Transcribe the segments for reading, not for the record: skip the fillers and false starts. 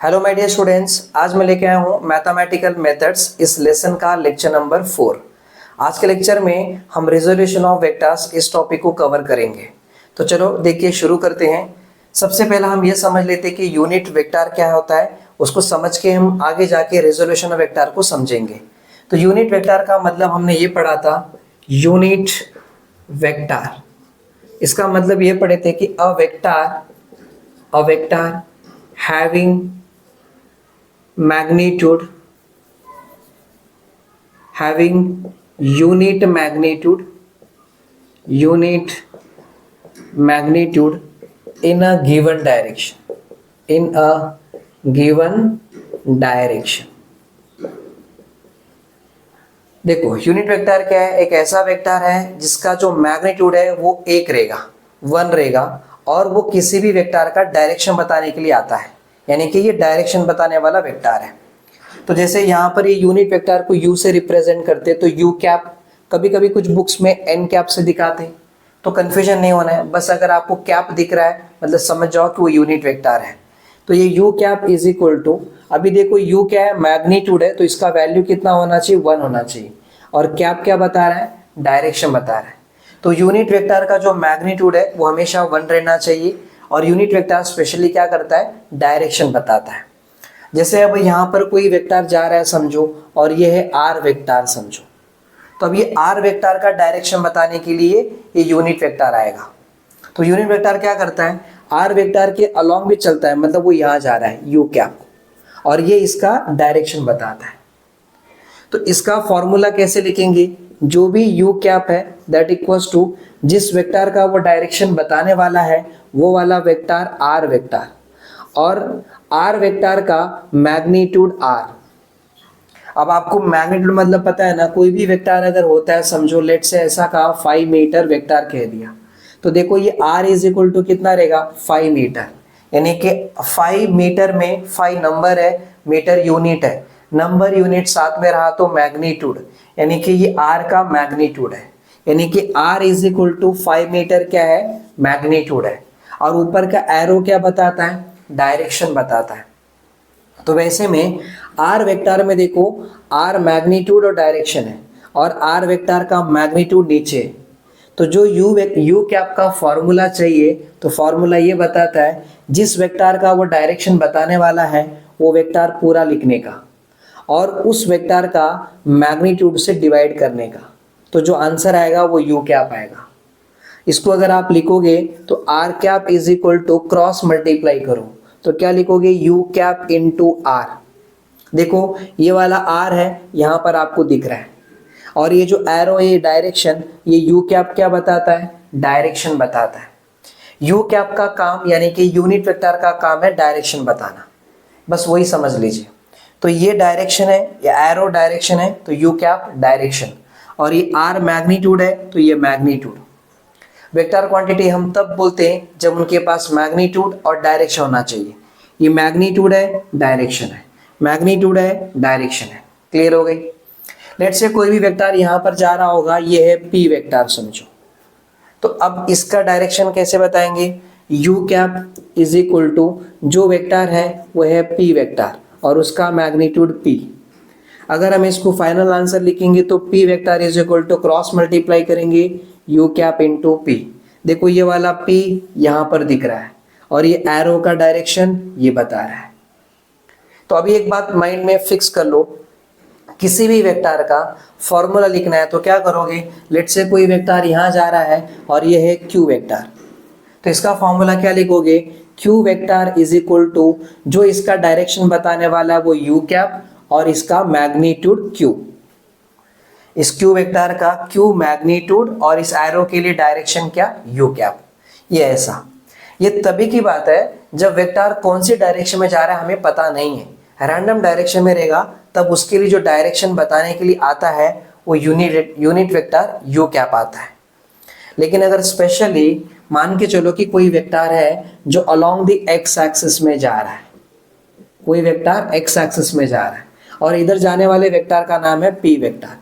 Hello my dear students, आज मैं लेके आया हूँ मैथमेटिकल मेथड्स इस लेसन का लेक्चर नंबर 4। आज के लेक्चर में हम रिजोल्यूशन ऑफ वेक्टर्स इस टॉपिक को कवर करेंगे। तो चलो देखिए शुरू करते हैं। सबसे पहला हम ये समझ लेते हैं कि यूनिट वेक्टर क्या होता है। उसको समझ के हम आगे जाके रिजोल्यूशन ऑफ वेक्टर को समझेंगे। तो यूनिट वेक्टर का मतलब हमने ये पढ़ा था, यूनिट वेक्टर। इसका मतलब ये पढ़े थे कि a vector having magnitude having unit magnitude in a given direction। देखो यूनिट वेक्टर क्या है, एक ऐसा वेक्टर है जिसका जो मैग्नीट्यूड है वो एक रहेगा, 1 रहेगा, और वो किसी भी वेक्टर का डायरेक्शन बताने के लिए आता है, यानी कि ये डायरेक्शन बताने वाला वेक्टर है। तो जैसे यहाँ पर ये यूनिट वेक्टर को यू से रिप्रेजेंट करते, तो यू कैप, कभी कभी कुछ बुक्स में एन कैप से दिखाते, तो कंफ्यूजन नहीं होना है। बस अगर आपको कैप दिख रहा है मतलब समझ जाओ कि वो यूनिट वेक्टर है। तो ये u cap is equal to, अभी देखो यू क्या है, मैग्नीट्यूड है, तो इसका वैल्यू कितना होना चाहिए, 1 होना चाहिए। और कैप क्या बता रहा है, डायरेक्शन बता रहा है। तो यूनिट वेक्टर का जो मैग्नीट्यूड है वो हमेशा 1 रहना चाहिए, और यूनिट वेक्टर स्पेशली क्या करता है, डायरेक्शन बताता है। जैसे अब यहाँ पर कोई वेक्टर जा रहा है समझो, और ये है आर वेक्टर समझो, तो अब ये आर वेक्टर का डायरेक्शन बताने के लिए ये यूनिट वेक्टर आएगा। तो यूनिट वेक्टर क्या करता है, आर वेक्टर के अलोंग भी चलता है, मतलब वो यहाँ जा रहा है यू कैप, और ये इसका डायरेक्शन बताता है। तो इसका फॉर्मूला कैसे लिखेंगे, जो भी यू कैप है दैट इक्वल्स टू जिस वेक्टर का वो डायरेक्शन बताने वाला है वो वाला वेक्टर आर वेक्टर, और आर वेक्टर का मैग्नीट्यूड आर। अब आपको मैग्नीट्यूड मतलब पता है ना, कोई भी वेक्टर अगर होता है समझो, लेट से ऐसा कहा 5 मीटर वेक्टर कह दिया, तो देखो ये r इज इक्वल टू कितना रहेगा, 5 मीटर, यानी कि 5 मीटर में 5 नंबर है, मीटर यूनिट है, नंबर यूनिट साथ में रहा तो मैग्नीट्यूड, यानी कि ये r का मैग्नीट्यूड है, यानी कि r is equal to 5 metre क्या है, मैग्नीट्यूड है। और ऊपर का एरो क्या बताता है, डायरेक्शन बताता है। तो वैसे में आर वेक्टर में देखो, आर मैग्नीट्यूड और डायरेक्शन है, और आर वेक्टर का मैग्नीट्यूड नीचे है। तो जो यू कैप का फॉर्मूला चाहिए, तो फॉर्मूला ये बताता है जिस वेक्टर का वो डायरेक्शन बताने वाला है वो वेक्टर पूरा लिखने का, और उस वेक्टर का मैग्नीट्यूड से डिवाइड करने का। तो जो आंसर आएगा वो यू कैप आएगा। इसको अगर आप लिखोगे तो r cap is equal to cross multiply करो, तो क्या लिखोगे, यू कैप इंटू आर। देखो ये वाला आर है, यहाँ पर आपको दिख रहा है, और ये जो एरो है, ये डायरेक्शन, ये यू कैप क्या बताता है, डायरेक्शन बताता है। यू कैप का काम यानी कि यूनिट वेक्टर का काम है डायरेक्शन बताना, बस वही समझ लीजिए। तो ये डायरेक्शन है, ये एरो डायरेक्शन है, तो यू कैप डायरेक्शन, और ये आर मैग्नीट्यूड है, तो ये मैग्नीट्यूड। वेक्टर क्वांटिटी हम तब बोलते हैं जब उनके पास मैग्नीट्यूड और डायरेक्शन होना चाहिए। ये मैग्नीट्यूड है, डायरेक्शन है, मैग्नीट्यूड है, डायरेक्शन है। क्लियर हो गई। लेट्स से कोई भी वेक्टर यहाँ पर जा रहा होगा, ये है पी वेक्टर समझो, तो अब इसका डायरेक्शन कैसे बताएंगे, u cap is equal to जो वेक्टर है वो है पी वेक्टर, और उसका मैग्नीट्यूड पी। अगर हम इसको फाइनल आंसर लिखेंगे तो p vector is equal to cross multiply करेंगे यू कैप इंटू पी। देखो ये वाला पी यहाँ पर दिख रहा है, और ये एरो का डायरेक्शन ये बता रहा है। तो अभी एक बात माइंड में फिक्स कर लो, किसी भी वेक्टर का फॉर्मूला लिखना है तो क्या करोगे, लेट से कोई वेक्टर यहाँ जा रहा है और ये है क्यू वेक्टर, तो इसका फॉर्मूला क्या लिखोगे, q vector is equal to जो इसका डायरेक्शन बताने वाला है वो यू कैप, और इसका मैग्नीट्यूड क्यू। इस क्यू वेक्टर का क्यू मैग्नीट्यूड, और इस एरो के लिए डायरेक्शन क्या, यू कैप। ये ऐसा, ये तभी की बात है जब वेक्टर कौन सी डायरेक्शन में जा रहा है हमें पता नहीं है, रैंडम डायरेक्शन में रहेगा, तब उसके लिए जो डायरेक्शन बताने के लिए आता है वो यूनिट वेक्टर यू कैप आता है। लेकिन अगर स्पेशली मान के चलो कि कोई वेक्टर है जो अलोंग द एक्स एक्सिस में जा रहा है, कोई वेक्टर एक्स एक्सिस में जा रहा है, और इधर जाने वाले वेक्टर का नाम है पी वेक्टर।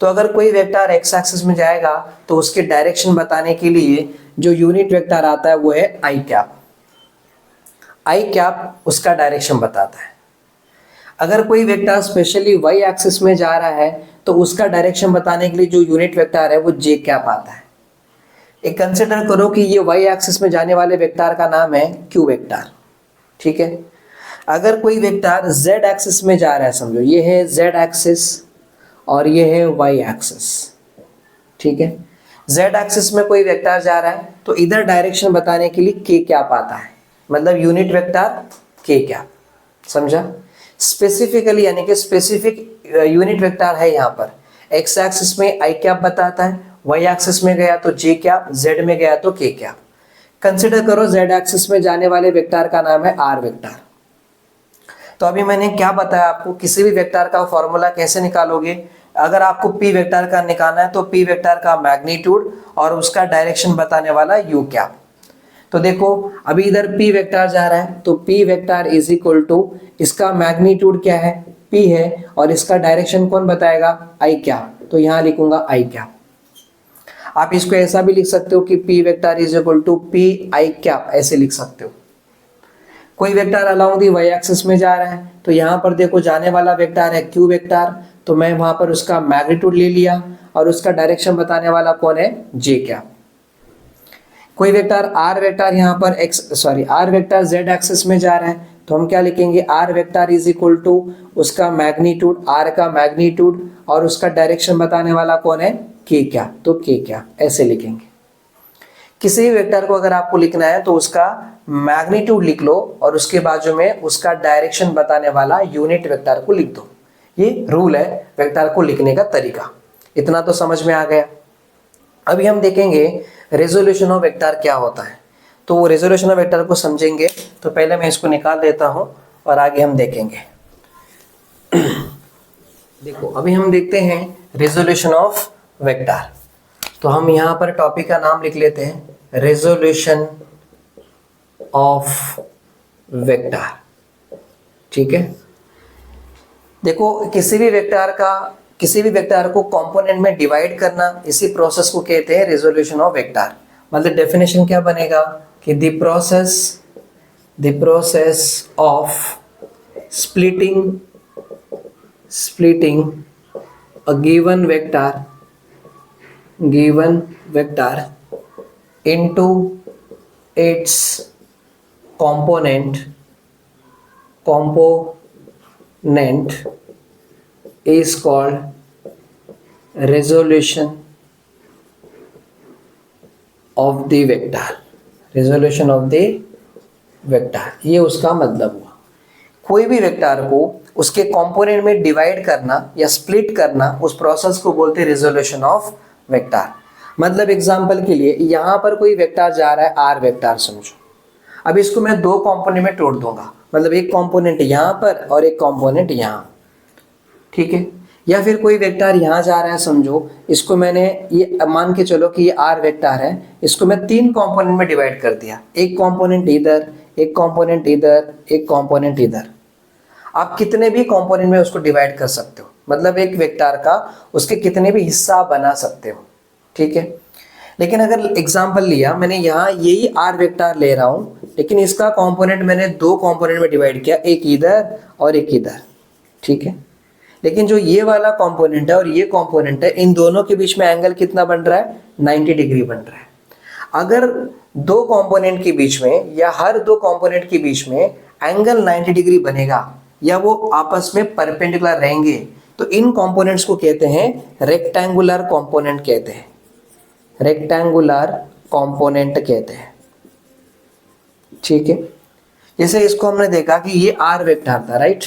तो अगर कोई वेक्टर एक्स एक्सिस में जाएगा तो उसके डायरेक्शन बताने के लिए जो यूनिट वेक्टर आता है वो है आई कैप। आई कैप उसका डायरेक्शन बताता है। अगर कोई वेक्टर स्पेशली वाई एक्सिस में जा रहा है तो उसका डायरेक्शन बताने के लिए जो यूनिट वेक्टर है वो जे कैप आता है। एक कंसिडर करो कि ये वाई एक्सिस में जाने वाले वेक्टर का नाम है क्यू वेक्टर, ठीक है। अगर कोई वेक्टर जेड एक्सिस में जा रहा है, समझो ये है जेड एक्सिस और ये है वाई एक्सिस, ठीक है। जेड एक्सिस में कोई वेक्टर जा रहा है तो इधर डायरेक्शन बताने के लिए के कैप आता है, मतलब यूनिट वेक्टर के कैप, समझा। स्पेसिफिकली यानी कि स्पेसिफिक यूनिट वेक्टर है यहाँ पर। एक्स एक्सिस में आई कैप बताता है, वाई एक्सिस में गया तो जे कैप, जेड में गया तो के कैप। कंसिडर करो जेड एक्सिस में जाने वाले वेक्टर का नाम है आर वेक्टर। तो अभी मैंने क्या बताया आपको, किसी भी वेक्टर का फॉर्मूला कैसे निकालोगे। अगर आपको पी वेक्टर का निकालना है तो पी वेक्टर का मैग्नीट्यूड और उसका डायरेक्शन बताने वाला यू कैप। तो देखो अभी इधर p वेक्टर जा रहा है तो p vector is equal to, इसका मैग्नीट्यूड क्या है p है और इसका डायरेक्शन कौन बताएगा i कैप, तो यहां लिखूंगा i कैप। आप इसको ऐसा भी लिख सकते हो कि p vector is equal to p i cap, ऐसे लिख सकते हो। कोई vector along the y axis में जा रहा है तो यहाँ पर देखो जाने वाला वेक्टर है q वेक्टर, तो मैं वहां पर उसका मैग्नीट्यूड ले लिया और उसका डायरेक्शन बताने वाला कौन है j कैप। कोई वेक्टर आर वेक्टर यहाँ पर आर वेक्टर जेड एक्सिस में जा रहा है तो हम क्या लिखेंगे, r vector is equal to उसका मैग्नीट्यूड, आर का मैग्नीट्यूड और उसका डायरेक्शन बताने वाला कौन है के क्या, तो के क्या, ऐसे लिखेंगे। किसी भी वेक्टर को अगर आपको लिखना है तो उसका मैग्नीट्यूड लिख लो और उसके बाजू में उसका डायरेक्शन बताने वाला यूनिट वेक्टर को लिख दो। ये रूल है वेक्टर को लिखने का तरीका। इतना तो समझ में आ गया। अभी हम देखेंगे रेजोल्यूशन ऑफ वेक्टर क्या होता है। तो वो रेजोल्यूशन ऑफ वेक्टर को समझेंगे तो पहले मैं इसको निकाल देता हूं और आगे हम देखेंगे। देखो अभी हम देखते हैं रेजोल्यूशन ऑफ वेक्टर। तो हम यहाँ पर टॉपिक का नाम लिख लेते हैं, रेजोल्यूशन ऑफ वेक्टर, ठीक है। देखो किसी भी वेक्टर को कंपोनेंट में डिवाइड करना, इसी प्रोसेस को कहते हैं रेजोल्यूशन ऑफ वेक्टर। मतलब डेफिनेशन क्या बनेगा कि the process of splitting a given vector into its component is called resolution of the vector। resolution of the vector ये उसका मतलब हुआ। कोई भी वेक्टर को उसके कंपोनेंट में डिवाइड करना या स्प्लिट करना, उस प्रोसेस को बोलते हैं रेजोल्यूशन ऑफ वेक्टर। मतलब एग्जांपल के लिए यहाँ पर कोई वेक्टर जा रहा है आर वेक्टर समझो। अब इसको मैं दो कंपोनेंट में तोड़ दूंगा, मतलब एक कंपोनेंट यहाँ पर और एक कंपोनेंट यहाँ, ठीक है। या फिर कोई वेक्टर यहाँ जा रहा है समझो, इसको मैंने ये मान के चलो कि ये आर वेक्टर है, इसको मैं तीन कंपोनेंट में डिवाइड कर दिया, एक कंपोनेंट इधर, एक कंपोनेंट इधर, एक कंपोनेंट इधर। आप कितने भी कंपोनेंट में उसको डिवाइड कर सकते हो, मतलब एक वेक्टर का उसके कितने भी हिस्सा बना सकते हो, ठीक है। लेकिन अगर एग्जांपल लिया मैंने, यहाँ यही आर वेक्टर ले रहा हूँ लेकिन इसका कंपोनेंट मैंने दो कंपोनेंट में डिवाइड किया, एक इधर और एक इधर, ठीक है। लेकिन जो ये वाला कंपोनेंट है और ये कंपोनेंट है, इन दोनों के बीच में एंगल कितना बन रहा है, 90 डिग्री बन रहा है। अगर दो कंपोनेंट के बीच में या हर दो कंपोनेंट के बीच में एंगल 90 डिग्री बनेगा या वो आपस में परपेंडिकुलर रहेंगे तो इन कंपोनेंट्स को कहते हैं रेक्टेंगुलर कंपोनेंट कहते हैं, रेक्टेंगुलर कंपोनेंट कहते हैं, ठीक है। जैसे इसको हमने देखा कि ये आर वेक्टर था, राइट।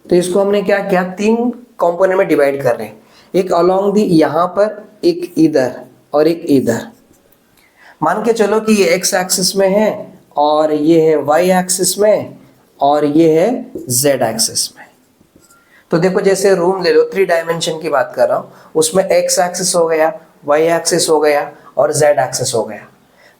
तो इसको हमने क्या किया, तीन कंपोनेंट में डिवाइड कर रहे हैं, एक अलोंग दी यहाँ पर, एक इधर और एक इधर। मान के चलो कि ये एक्स एक्सिस में है और ये है वाई एक्सिस में और ये है जेड एक्सिस में। तो देखो जैसे रूम ले लो, 3 डायमेंशन की बात कर रहा हूँ, उसमें एक्स एक्सिस हो गया, वाई एक्सिस हो गया और जेड एक्सिस हो गया।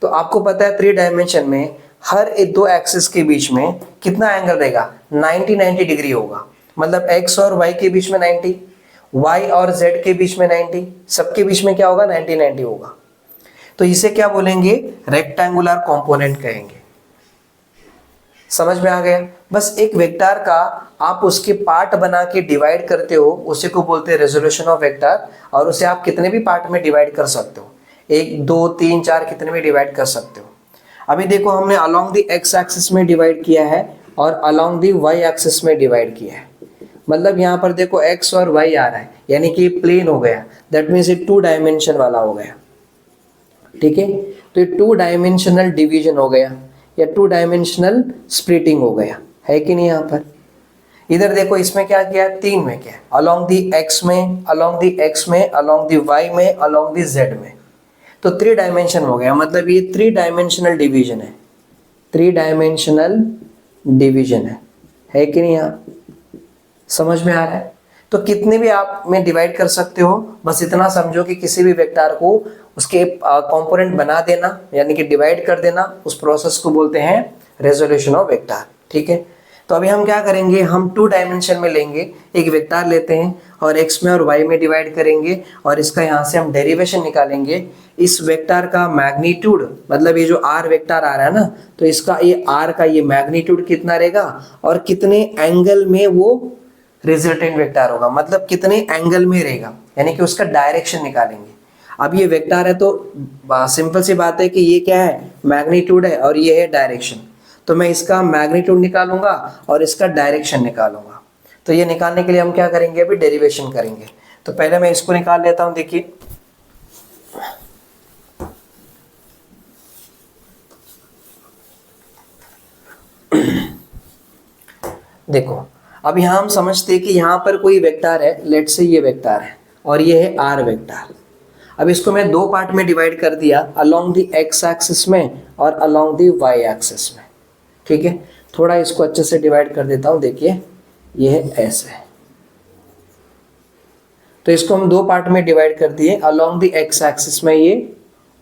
तो आपको पता है 3 डायमेंशन में हर एक दो एक्सिस के बीच में कितना एंगल रहेगा, 90 डिग्री होगा। मतलब एक्स और वाई के बीच में 90, वाई और जेड के बीच में 90, सबके बीच में क्या होगा, 90 होगा। तो इसे क्या बोलेंगे, रेक्टेंगुलर कंपोनेंट कहेंगे, समझ में आ गया। बस एक वेक्टर का आप उसके पार्ट बना के डिवाइड करते हो, उसी को बोलते हैं रेजोल्यूशन ऑफ वेक्टर। और उसे आप कितने भी पार्ट में डिवाइड कर सकते हो, 1 2 3 4 कितने भी डिवाइड कर सकते हो। अभी देखो हमने अलोंग द एक्स एक्सिस में डिवाइड किया है और अलोंग द वाई एक्सिस में डिवाइड किया है। मतलब यहाँ पर देखो एक्स और वाई आ रहा है, यानी कि प्लेन हो गया, दैट मीन्स ये 2 डायमेंशन वाला हो गया। ठीक है, तो ये 2 डायमेंशनल डिवीजन हो गया या 2 डायमेंशनल स्प्लिटिंग हो गया, है कि नहीं। यहाँ पर इधर देखो इसमें क्या किया, 3 में क्या, अलोंग द एक्स में, अलोंग द एक्स में, अलोंग द वाई में, अलोंग द जेड में, तो 3 डायमेंशन हो गया। मतलब ये 3 डायमेंशनल डिवीजन है, 3 डायमेंशनल डिवीजन है कि नहीं। यहाँ समझ में आ रहा है। तो कितने भी आप में डिवाइड कर सकते हो, बस इतना समझो कि किसी भी वेक्टर को उसके कंपोनेंट बना देना, यानी कि डिवाइड कर देना, उस प्रोसेस को बोलते हैं रेजोल्यूशन ऑफ वेक्टर। ठीक है, तो अभी हम क्या करेंगे, हम 2 डायमेंशन में लेंगे, एक वेक्टर लेते हैं और x में और y में डिवाइड करेंगे और इसका यहाँ से हम डेरिवेशन निकालेंगे। इस वेक्टर का मैग्नीट्यूड, मतलब ये जो r वेक्टर आ रहा है ना, तो इसका ये r का ये मैग्नीट्यूड कितना रहेगा और कितने एंगल में वो रिजल्टेंट वेक्टर होगा, मतलब कितने एंगल में रहेगा, यानी कि उसका डायरेक्शन निकालेंगे। अब ये वेक्टर है तो सिंपल सी बात है कि ये क्या है, मैग्नीट्यूड है और ये है डायरेक्शन। तो मैं इसका मैग्नीट्यूड निकालूंगा और इसका डायरेक्शन निकालूंगा। तो ये निकालने के लिए हम क्या करेंगे, अभी डेरिवेशन करेंगे। तो पहले मैं इसको निकाल लेता हूं। देखिए देखो अब यहाँ हम समझते हैं कि यहाँ पर कोई वेक्टर है, लेट से ये वेक्टर है और ये है आर वेक्टर। अब इसको मैं 2 पार्ट में डिवाइड कर दिया, अलोंग द एक्स एक्सिस में और अलोंग द वाई एक्सिस में। ठीक है, थोड़ा इसको अच्छे से डिवाइड कर देता हूँ। देखिए ये है ऐसे, तो इसको हम 2 पार्ट में डिवाइड कर दिए, अलोंग द एक्स एक्सिस में ये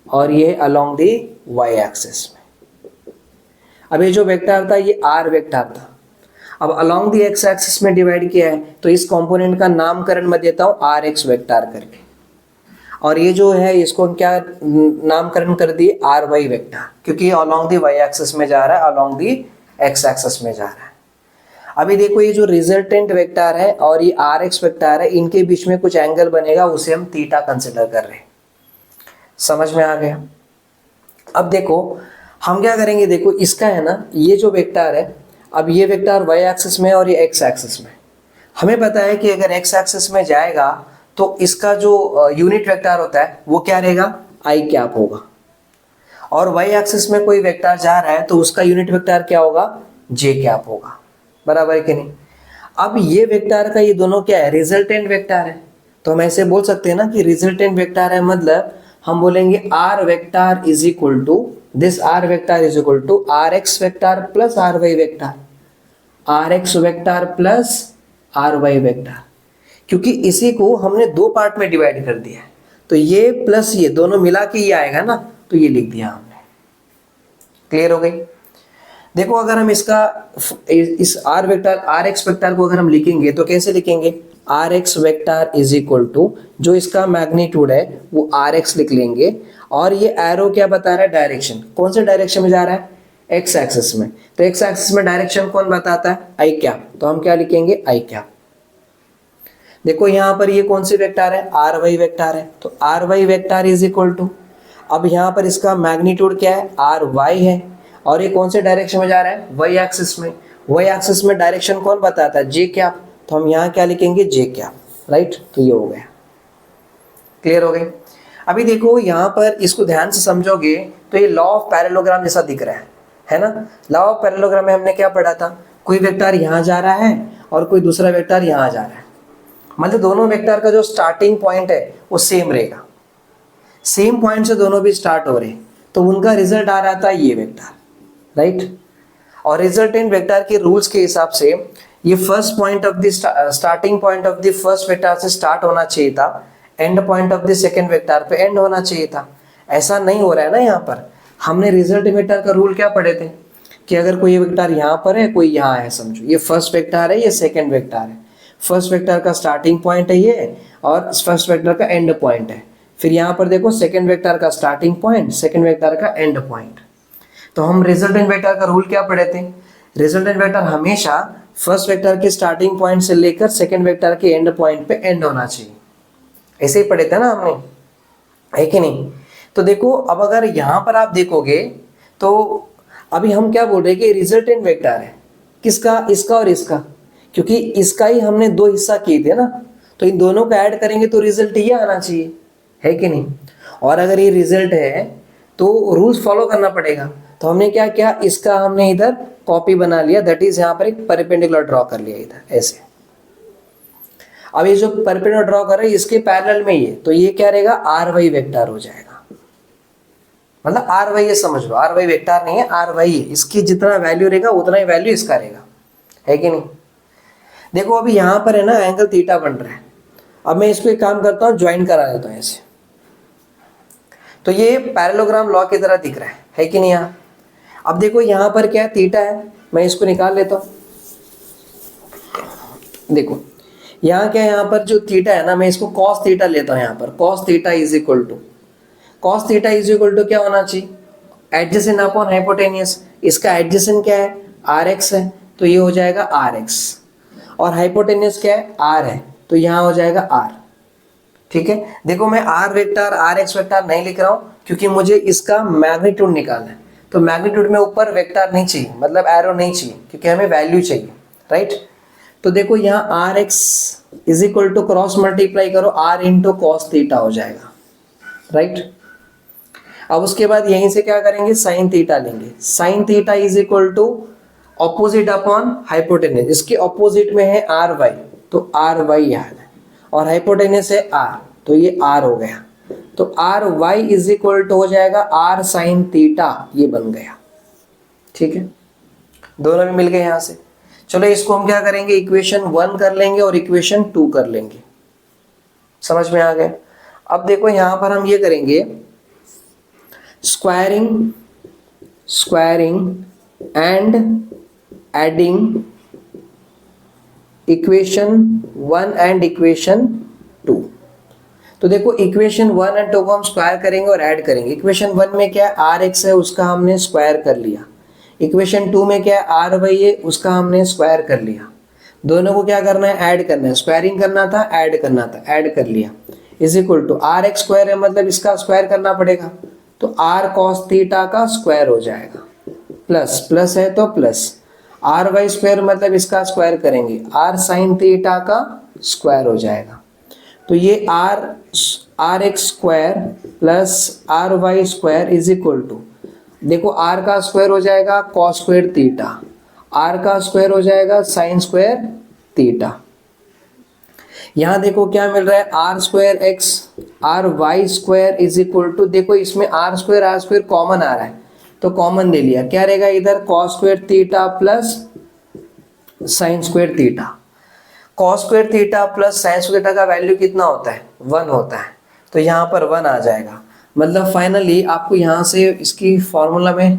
और ये अलोंग द वाई एक्सिस में। अब ये जो वेक्टर था ये आर वेक्टर था। अब अलोंग द एक्स एक्सिस में डिवाइड किया है तो इस कंपोनेंट का नामकरण मैं देता हूँ आर एक्स वेक्टर करके, और ये जो है इसको हम क्या नामकरण कर दिए, आर वाई वेक्टर, क्योंकि ये अलोंग द वाई एक्सिस में जा रहा है, अलोंग द एक्स एक्सिस में जा रहा है। अभी देखो ये जो रिजल्टेंट वेक्टर है और ये आर एक्स वेक्टर है, इनके बीच में कुछ एंगल बनेगा, उसे हम थीटा कंसिडर कर रहे हैं। समझ में आ गया। अब देखो हम क्या करेंगे, देखो इसका है ना ये जो वेक्टर है, अब ये वेक्टर वाई एक्सिस में और ये एक्स एक्सिस में। हमें पता है कि अगर एक्स एक्सिस में जाएगा तो इसका जो यूनिट वेक्टर होता है वो क्या रहेगा, आई कैप होगा, और वाई एक्सिस में कोई वेक्टर जा रहा है तो उसका यूनिट वेक्टर क्या होगा, जे कैप होगा। बराबर है कि नहीं। अब ये वेक्टर का ये दोनों क्या है, रिजल्टेंट वेक्टर है। तो हम ऐसे बोल सकते हैं ना कि रिजल्टेंट वेक्टर है, मतलब हम बोलेंगे r vector is equal to this, r vector is equal to r x vector plus r y vector, r x vector plus r y vector, क्योंकि इसी को हमने 2 पार्ट में डिवाइड कर दिया है। तो ये प्लस ये दोनों मिला के ये आएगा ना, तो ये लिख दिया हमने। क्लियर हो गई। देखो अगर हम इसका इस r vector r x vector को अगर हम लिखेंगे तो कैसे लिखेंगे, r x vector is equal to जो इसका मैग्नीट्यूड है वो आर एक्स लिख लेंगे, और ये एरो क्या बता रहा है, डायरेक्शन, कौन से डायरेक्शन में जा रहा है, एक्स एक्सिस में। तो एक्स एक्सिस में डायरेक्शन कौन बताता है, आई कैप, तो हम क्या लिखेंगे, आई कैप। देखो यहाँ पर ये कौन सी वेक्टर है, आर वाई वेक्टर है, तो r y vector is equal to, अब यहाँ पर इसका मैग्नीट्यूड क्या है, आर वाई है, और ये कौन से डायरेक्शन में जा रहा है, वाई एक्सिस में। वाई एक्सिस में डायरेक्शन कौन बताता है, जे कैप, तो हम यहाँ क्या लिखेंगे, जे कैप, राइट। तो ये हो गया। क्लियर हो गई। अभी देखो यहाँ पर इसको ध्यान से समझोगे तो ये लॉ ऑफ पैरेललोग्राम जैसा दिख रहा है ना। लॉ ऑफ पैरेललोग्राम में हमने क्या पढ़ा था, कोई वेक्टर यहाँ जा रहा है और कोई दूसरा वेक्टर यहाँ जा रहा है, मतलब दोनों वेक्टर का जो स्टार्टिंग पॉइंट है वो सेम रहेगा, सेम पॉइंट से दोनों भी स्टार्ट हो रहे, तो उनका रिजल्ट आ रहा था ये वेक्टर, राइट। और रिजल्टेंट वेक्टर के रूल्स के हिसाब से ये first point of the starting point of the first vector से स्टार्ट होना चाहिए था, and point of the second vector पे एंड होना चाहिए था। ऐसा नहीं हो रहा है ना। यहाँ पर हमने रिजल्ट वेक्टर का रूल क्या पढ़े थे कि अगर कोई वेक्टर यहाँ पर है, कोई यहाँ है, समझो ये फर्स्ट वेक्टर है, ये सेकंड वेक्टर है, फर्स्ट वेक्टर का स्टार्टिंग पॉइंट है ये, और फर्स्ट वेक्टर का एंड पॉइंट है। फिर यहाँ पर देखो सेकंड वेक्टर का स्टार्टिंग पॉइंट, सेकंड वेक्टर का एंड पॉइंट। तो हम रिजल्टेंट वेक्टर का रूल क्या पढ़े थे, रिजल्टेंट वेक्टर हमेशा फर्स्ट वेक्टर के स्टार्टिंग पॉइंट से लेकर सेकंड वेक्टर के एंड पॉइंट पे एंड होना चाहिए। ऐसे ही पढ़े थे ना हमने, है कि नहीं? तो देखो अब अगर यहाँ पर आप देखोगे तो अभी हम क्या बोल रहे हैं कि रिजल्टेंट वेक्टर है किसका, इसका और इसका, क्योंकि इसका ही हमने दो हिस्सा किए थे ना, तो इन दोनों को ऐड करेंगे तो रिजल्ट ये आना चाहिए, है कि नहीं? और अगर ये रिजल्ट है तो रूल्स फॉलो करना पड़ेगा। तो हमने क्या किया, इसका हमने इधर कॉपी बना लिया, दैट इज यहाँ पर एक परपेंडिकुलर ड्रॉ कर लिया इधर ऐसे। अब ये जो परपेंडिकुलर ड्रॉ कर रहे हैं इसके पैरेलल में ये, तो ये क्या रहेगा, आर वाई वेक्टर हो जाएगा। मतलब आर वाई, ये समझ लो आर वाई वेक्टर नहीं है, आर वाई है, इसकी जितना वैल्यू रहेगा उतना ही वैल्यू इसका रहेगा, है कि नहीं? देखो अभी यहाँ पर है ना एंगल थीटा बन रहा है। अब मैं इसको एक काम करता हूँ, ज्वाइन करा देता हूँ ऐसे, तो ये पैरेललोग्राम लॉ की तरह दिख रहा है कि नहीं? यहाँ अब देखो यहाँ पर क्या है, थीटा है, मैं इसको निकाल लेता हूँ। देखो यहाँ क्या है, यहाँ पर जो थीटा है ना, मैं इसको कॉस थीटा लेता हूँ। यहाँ पर cos theta is equal to, cos theta is equal to क्या होना चाहिए, एडजेसेंट अपॉन हाइपोटेनियस। इसका एडजेसेंट क्या है, आर एक्स है, तो ये हो जाएगा आर एक्स, और हाइपोटेनियस क्या है, आर है, तो यहाँ हो जाएगा आर। ठीक है, देखो मैं r vector r x vector नहीं लिख रहा हूँ क्योंकि मुझे इसका मैग्नीट्यूड निकालना है। तो मैग्नीट्यूड में ऊपर वेक्टर नहीं चाहिए, मतलब एरो नहीं चाहिए, क्योंकि हमें वैल्यू चाहिए, राइट? तो देखो यहाँ r x is equal to cross multiply करो आर इंटू कॉस थीटा हो जाएगा, राइट? अब उसके बाद यहीं से क्या करेंगे, साइन थीटा लेंगे। Sine theta is equal to opposite upon hypotenuse, इसके ऑपोजिट में है आर वाई, तो आर वाई यहाँ है, और हाइपोटेनियस है आर, तो ये आर हो गया। तो r y is equal to हो जाएगा आर साइन थीटा, ये बन गया। ठीक है, दोनों में मिल गए यहाँ से। चलो इसको हम क्या करेंगे, इक्वेशन 1 कर लेंगे और इक्वेशन 2 कर लेंगे। समझ में आ गया? अब देखो यहाँ पर हम ये करेंगे, squaring and adding equation 1 and equation 2। तो देखो इक्वेशन 1 एंड 2 को हम स्क्वायर करेंगे और ऐड करेंगे। इक्वेशन 1 में क्या है, आर एक्स है, उसका हमने स्क्वायर कर लिया। इक्वेशन 2 में क्या है, आर वाई है, उसका हमने स्क्वायर कर लिया। दोनों को क्या करना है, ऐड करना है। स्क्वायरिंग करना था, ऐड करना था, ऐड कर लिया। Is equal to r x square है, मतलब इसका स्क्वायर करना पड़ेगा, तो आर कॉस थीटा का स्क्वायर हो जाएगा, प्लस प्लस है तो प्लस, आर वाई स्क्वायर मतलब इसका स्क्वायर करेंगे, आर साइन थीटा का स्क्वायर हो जाएगा। तो ये r x square plus r y square is equal to, देखो आर का स्क्वायर हो जाएगा कॉस स्क्वायर थीटा, आर का स्क्वायर हो जाएगा साइन स्क्वायर थीटा। यहाँ देखो क्या मिल रहा है, r square x r y square is equal to, देखो इसमें आर स्क्वायर कॉमन आ रहा है, तो कॉमन ले लिया, क्या रहेगा इधर, cos square theta plus sine square theta. Cos square theta plus sine square theta का वैल्यू कितना होता है, 1 होता है, तो यहाँ पर 1 आ जाएगा। मतलब फाइनली आपको यहाँ से इसकी फॉर्मूला में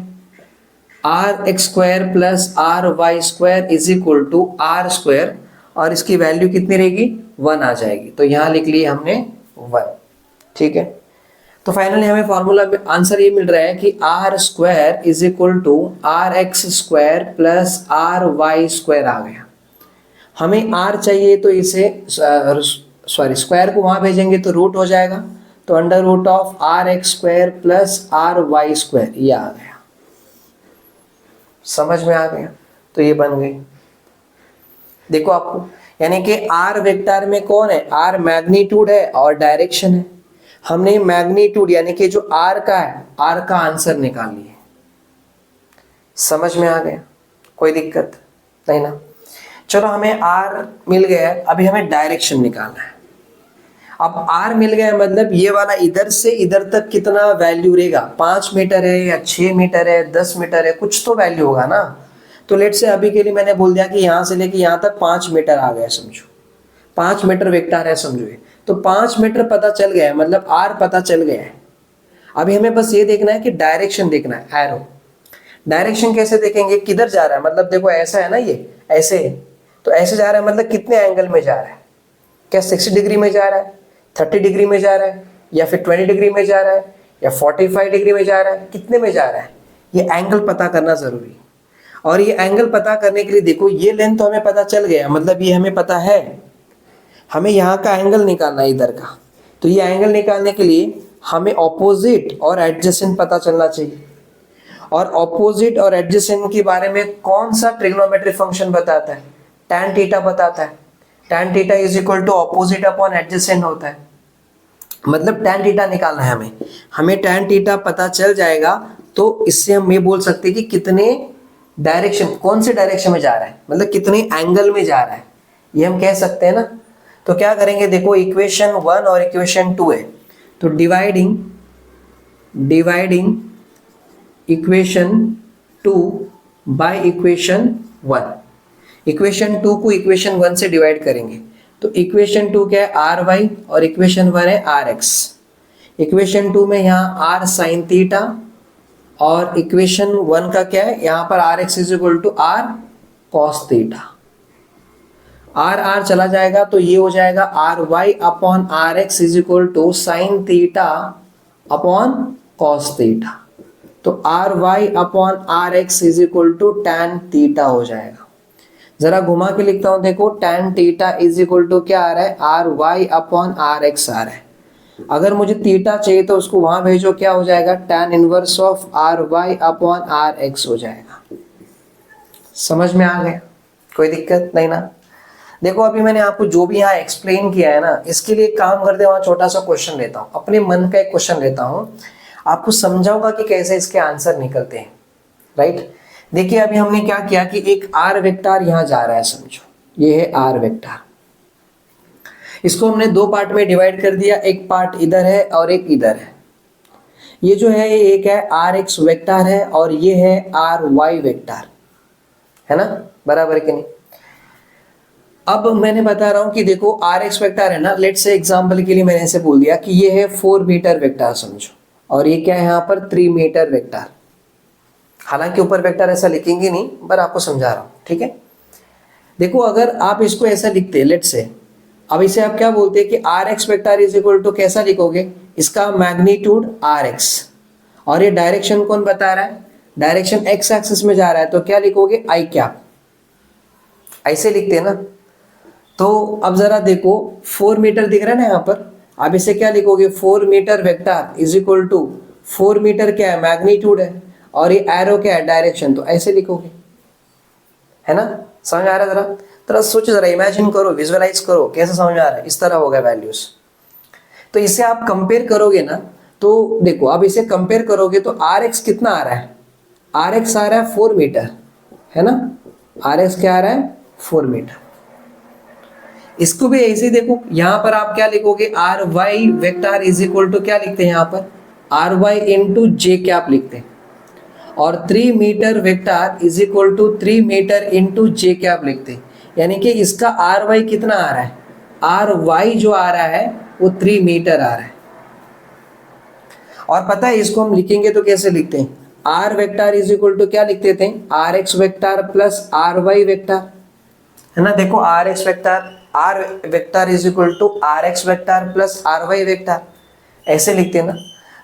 r x square plus r y square is equal to r square, और इसकी वैल्यू कितनी रहेगी, 1 आ जाएगी, तो यहाँ लिख लिए हमने 1। ठीक है, तो फाइनली हमें फॉर्मूला में आंसर ये मिल रहा है कि r square is equal to r x square plus r y square आ गया। हमें आर चाहिए तो इसे स्क्वायर को वहाँ भेजेंगे तो रूट हो जाएगा, तो under root of r x square plus r y square, ये आ गया। समझ में आ गया? तो ये बन गई। देखो आपको, यानी कि आर वेक्टर में कौन है, आर मैग्नीट्यूड है और डायरेक्शन है। हमने मैग्नीट्यूड यानी कि जो आर का है, आर का आंसर निकाल लिए। समझ में आ गया? कोई दिक्कत नहीं ना? चलो हमें आर मिल गया, अभी हमें डायरेक्शन निकालना है। अब आर मिल गया मतलब ये वाला इधर से इधर तक कितना वैल्यू रहेगा, 5 मीटर है या 6 मीटर है, 10 मीटर है, कुछ तो वैल्यू होगा ना। तो लेट से अभी के लिए मैंने बोल दिया कि यहाँ से लेके यहाँ तक 5 मीटर आ गया, समझो 5 मीटर वेक्टर है, समझो ये। तो 5 मीटर पता चल गया है, मतलब आर पता चल गया है। अभी हमें बस ये देखना है कि डायरेक्शन देखना है, एरो। डायरेक्शन कैसे देखेंगे, किधर जा रहा है, मतलब देखो ऐसा है ना, ये ऐसे है, तो ऐसे जा रहा है, मतलब कितने एंगल में जा रहा है, क्या 60 डिग्री में जा रहा है, 30 डिग्री में जा रहा है, या फिर 20 डिग्री में जा रहा है, या 45 डिग्री में जा रहा है, कितने में जा रहा है, ये एंगल पता करना जरूरी है। और ये एंगल पता करने के लिए देखो, ये लेंथ तो हमें पता चल गया, मतलब ये हमें पता है, हमें यहाँ का एंगल निकालना है इधर का। तो ये एंगल निकालने के लिए हमें ऑपोजिट और एडजेसेंट पता चलना चाहिए। और ऑपोजिट और एडजेसेंट के बारे में कौन सा ट्रिग्नोमेट्री फंक्शन बताता है? tan थीटा बताता है। tan theta is equal to opposite upon adjacent होता है, मतलब tan थीटा निकालना है हमें। हमें tan थीटा पता चल जाएगा तो इससे हम ये बोल सकते हैं कि कितने डायरेक्शन, कौन से डायरेक्शन में जा रहा है, मतलब कितने एंगल में जा रहा है, ये हम कह सकते हैं ना। तो क्या करेंगे, देखो इक्वेशन 1 और इक्वेशन 2 है, तो dividing equation 2 by equation 1, equation 2 को इक्वेशन 1 से डिवाइड करेंगे। तो इक्वेशन 2 क्या है, आर वाई, और इक्वेशन 1 है आर एक्स। इक्वेशन 2 में यहाँ आर साइन थीटा, और इक्वेशन 1 का क्या है, यहाँ पर r x is equal to r cos theta. R r चला जाएगा तो ये हो जाएगा r y upon r x is equal to sine theta upon cos theta. तो r y upon r x is equal to tan theta हो जाएगा। जरा घुमा के लिखता हूं, देखो tan theta is equal to क्या आ रहा है, r y upon r x आ रहा है। अगर मुझे थीटा चाहिए तो उसको वहां भेजो, क्या हो जाएगा, tan inverse of r y upon r x हो जाएगा। समझ में आ गया, कोई दिक्कत नहीं ना। देखो अभी मैंने आपको जो भी यहाँ एक्सप्लेन किया है ना, इसके लिए एक काम करते हैं, वहां छोटा सा क्वेश्चन लेता हूँ, अपने मन का एक क्वेश्चन लेता हूँ, आपको समझाऊंगा कि कैसे इसके आंसर निकलते हैं, राइट। देखिए अभी हमने क्या किया कि एक आर वेक्टर यहाँ जा रहा है, समझो ये है आर वेक्टर, इसको हमने दो पार्ट में डिवाइड कर दिया, एक पार्ट इधर है और एक इधर है। ये जो है ये एक है आर एक्स वेक्टर है और ये है आर वाई वेक्टर, है ना, बराबर कि नहीं। अब मैंने बता रहा हूं कि देखो आर एक्स वेक्टर है ना, लेट्स से एग्जांपल के लिए मैंने ऐसे बोल दिया कि ये है 4 मीटर वेक्टर समझो, और ये क्या है यहाँ पर 3 मीटर वेक्टर। हालांकि ऊपर वेक्टर ऐसा लिखेंगे नहीं, पर आपको समझा रहा हूं, ठीक है। देखो अगर आप इसको ऐसा लिखते, लेट्स से, अब इसे आप क्या बोलते हैं कि r x vector is equal to कैसा लिखोगे, इसका मैग्नीट्यूड आर एक्स, और ये डायरेक्शन कौन बता रहा है, डायरेक्शन एक्स एक्सिस में जा रहा है, तो क्या लिखोगे आई कैप, ऐसे लिखते हैं ना। तो अब जरा देखो 4 मीटर दिख रहा है ना यहाँ पर, आप इसे क्या लिखोगे, 4 metre vector is equal to 4 metre क्या है, मैग्नीट्यूड है, और ये एरो क्या है, डायरेक्शन, तो ऐसे लिखोगे, है ना। समझ आ रहा है, जरा सोचो, जरा इमेजिन करो, विजुअलाइज करो, कैसे समझ आ रहा है, इस तरह होगा वैल्यूज। तो इसे आप कंपेयर करोगे ना, तो देखो अब इसे कंपेयर करोगे तो आर एक्स कितना आ रहा है, आर एक्स आ रहा है 4 मीटर, है ना, आर एक्स क्या आ रहा है 4 मीटर। इसको भी ऐसे देखो, यहां पर आप क्या लिखोगे, r y vector is equal to क्या लिखते हैं यहाँ पर, r y into j cap लिखते हैं, और 3 metre vector is equal to 3 metre into j cap लिखते हैं। यानी कि इसका आर वाई कितना आ रहा है, आर वाई जो आ रहा है वो 3 मीटर आ रहा है। और पता है इसको हम लिखेंगे तो कैसे लिखते हैं, r vector is equal to क्या लिखते थे, r x vector plus r y vector, है ना। देखो r x vector, r vector is equal to r x vector plus r y vector, ऐसे लिखते हैं ना।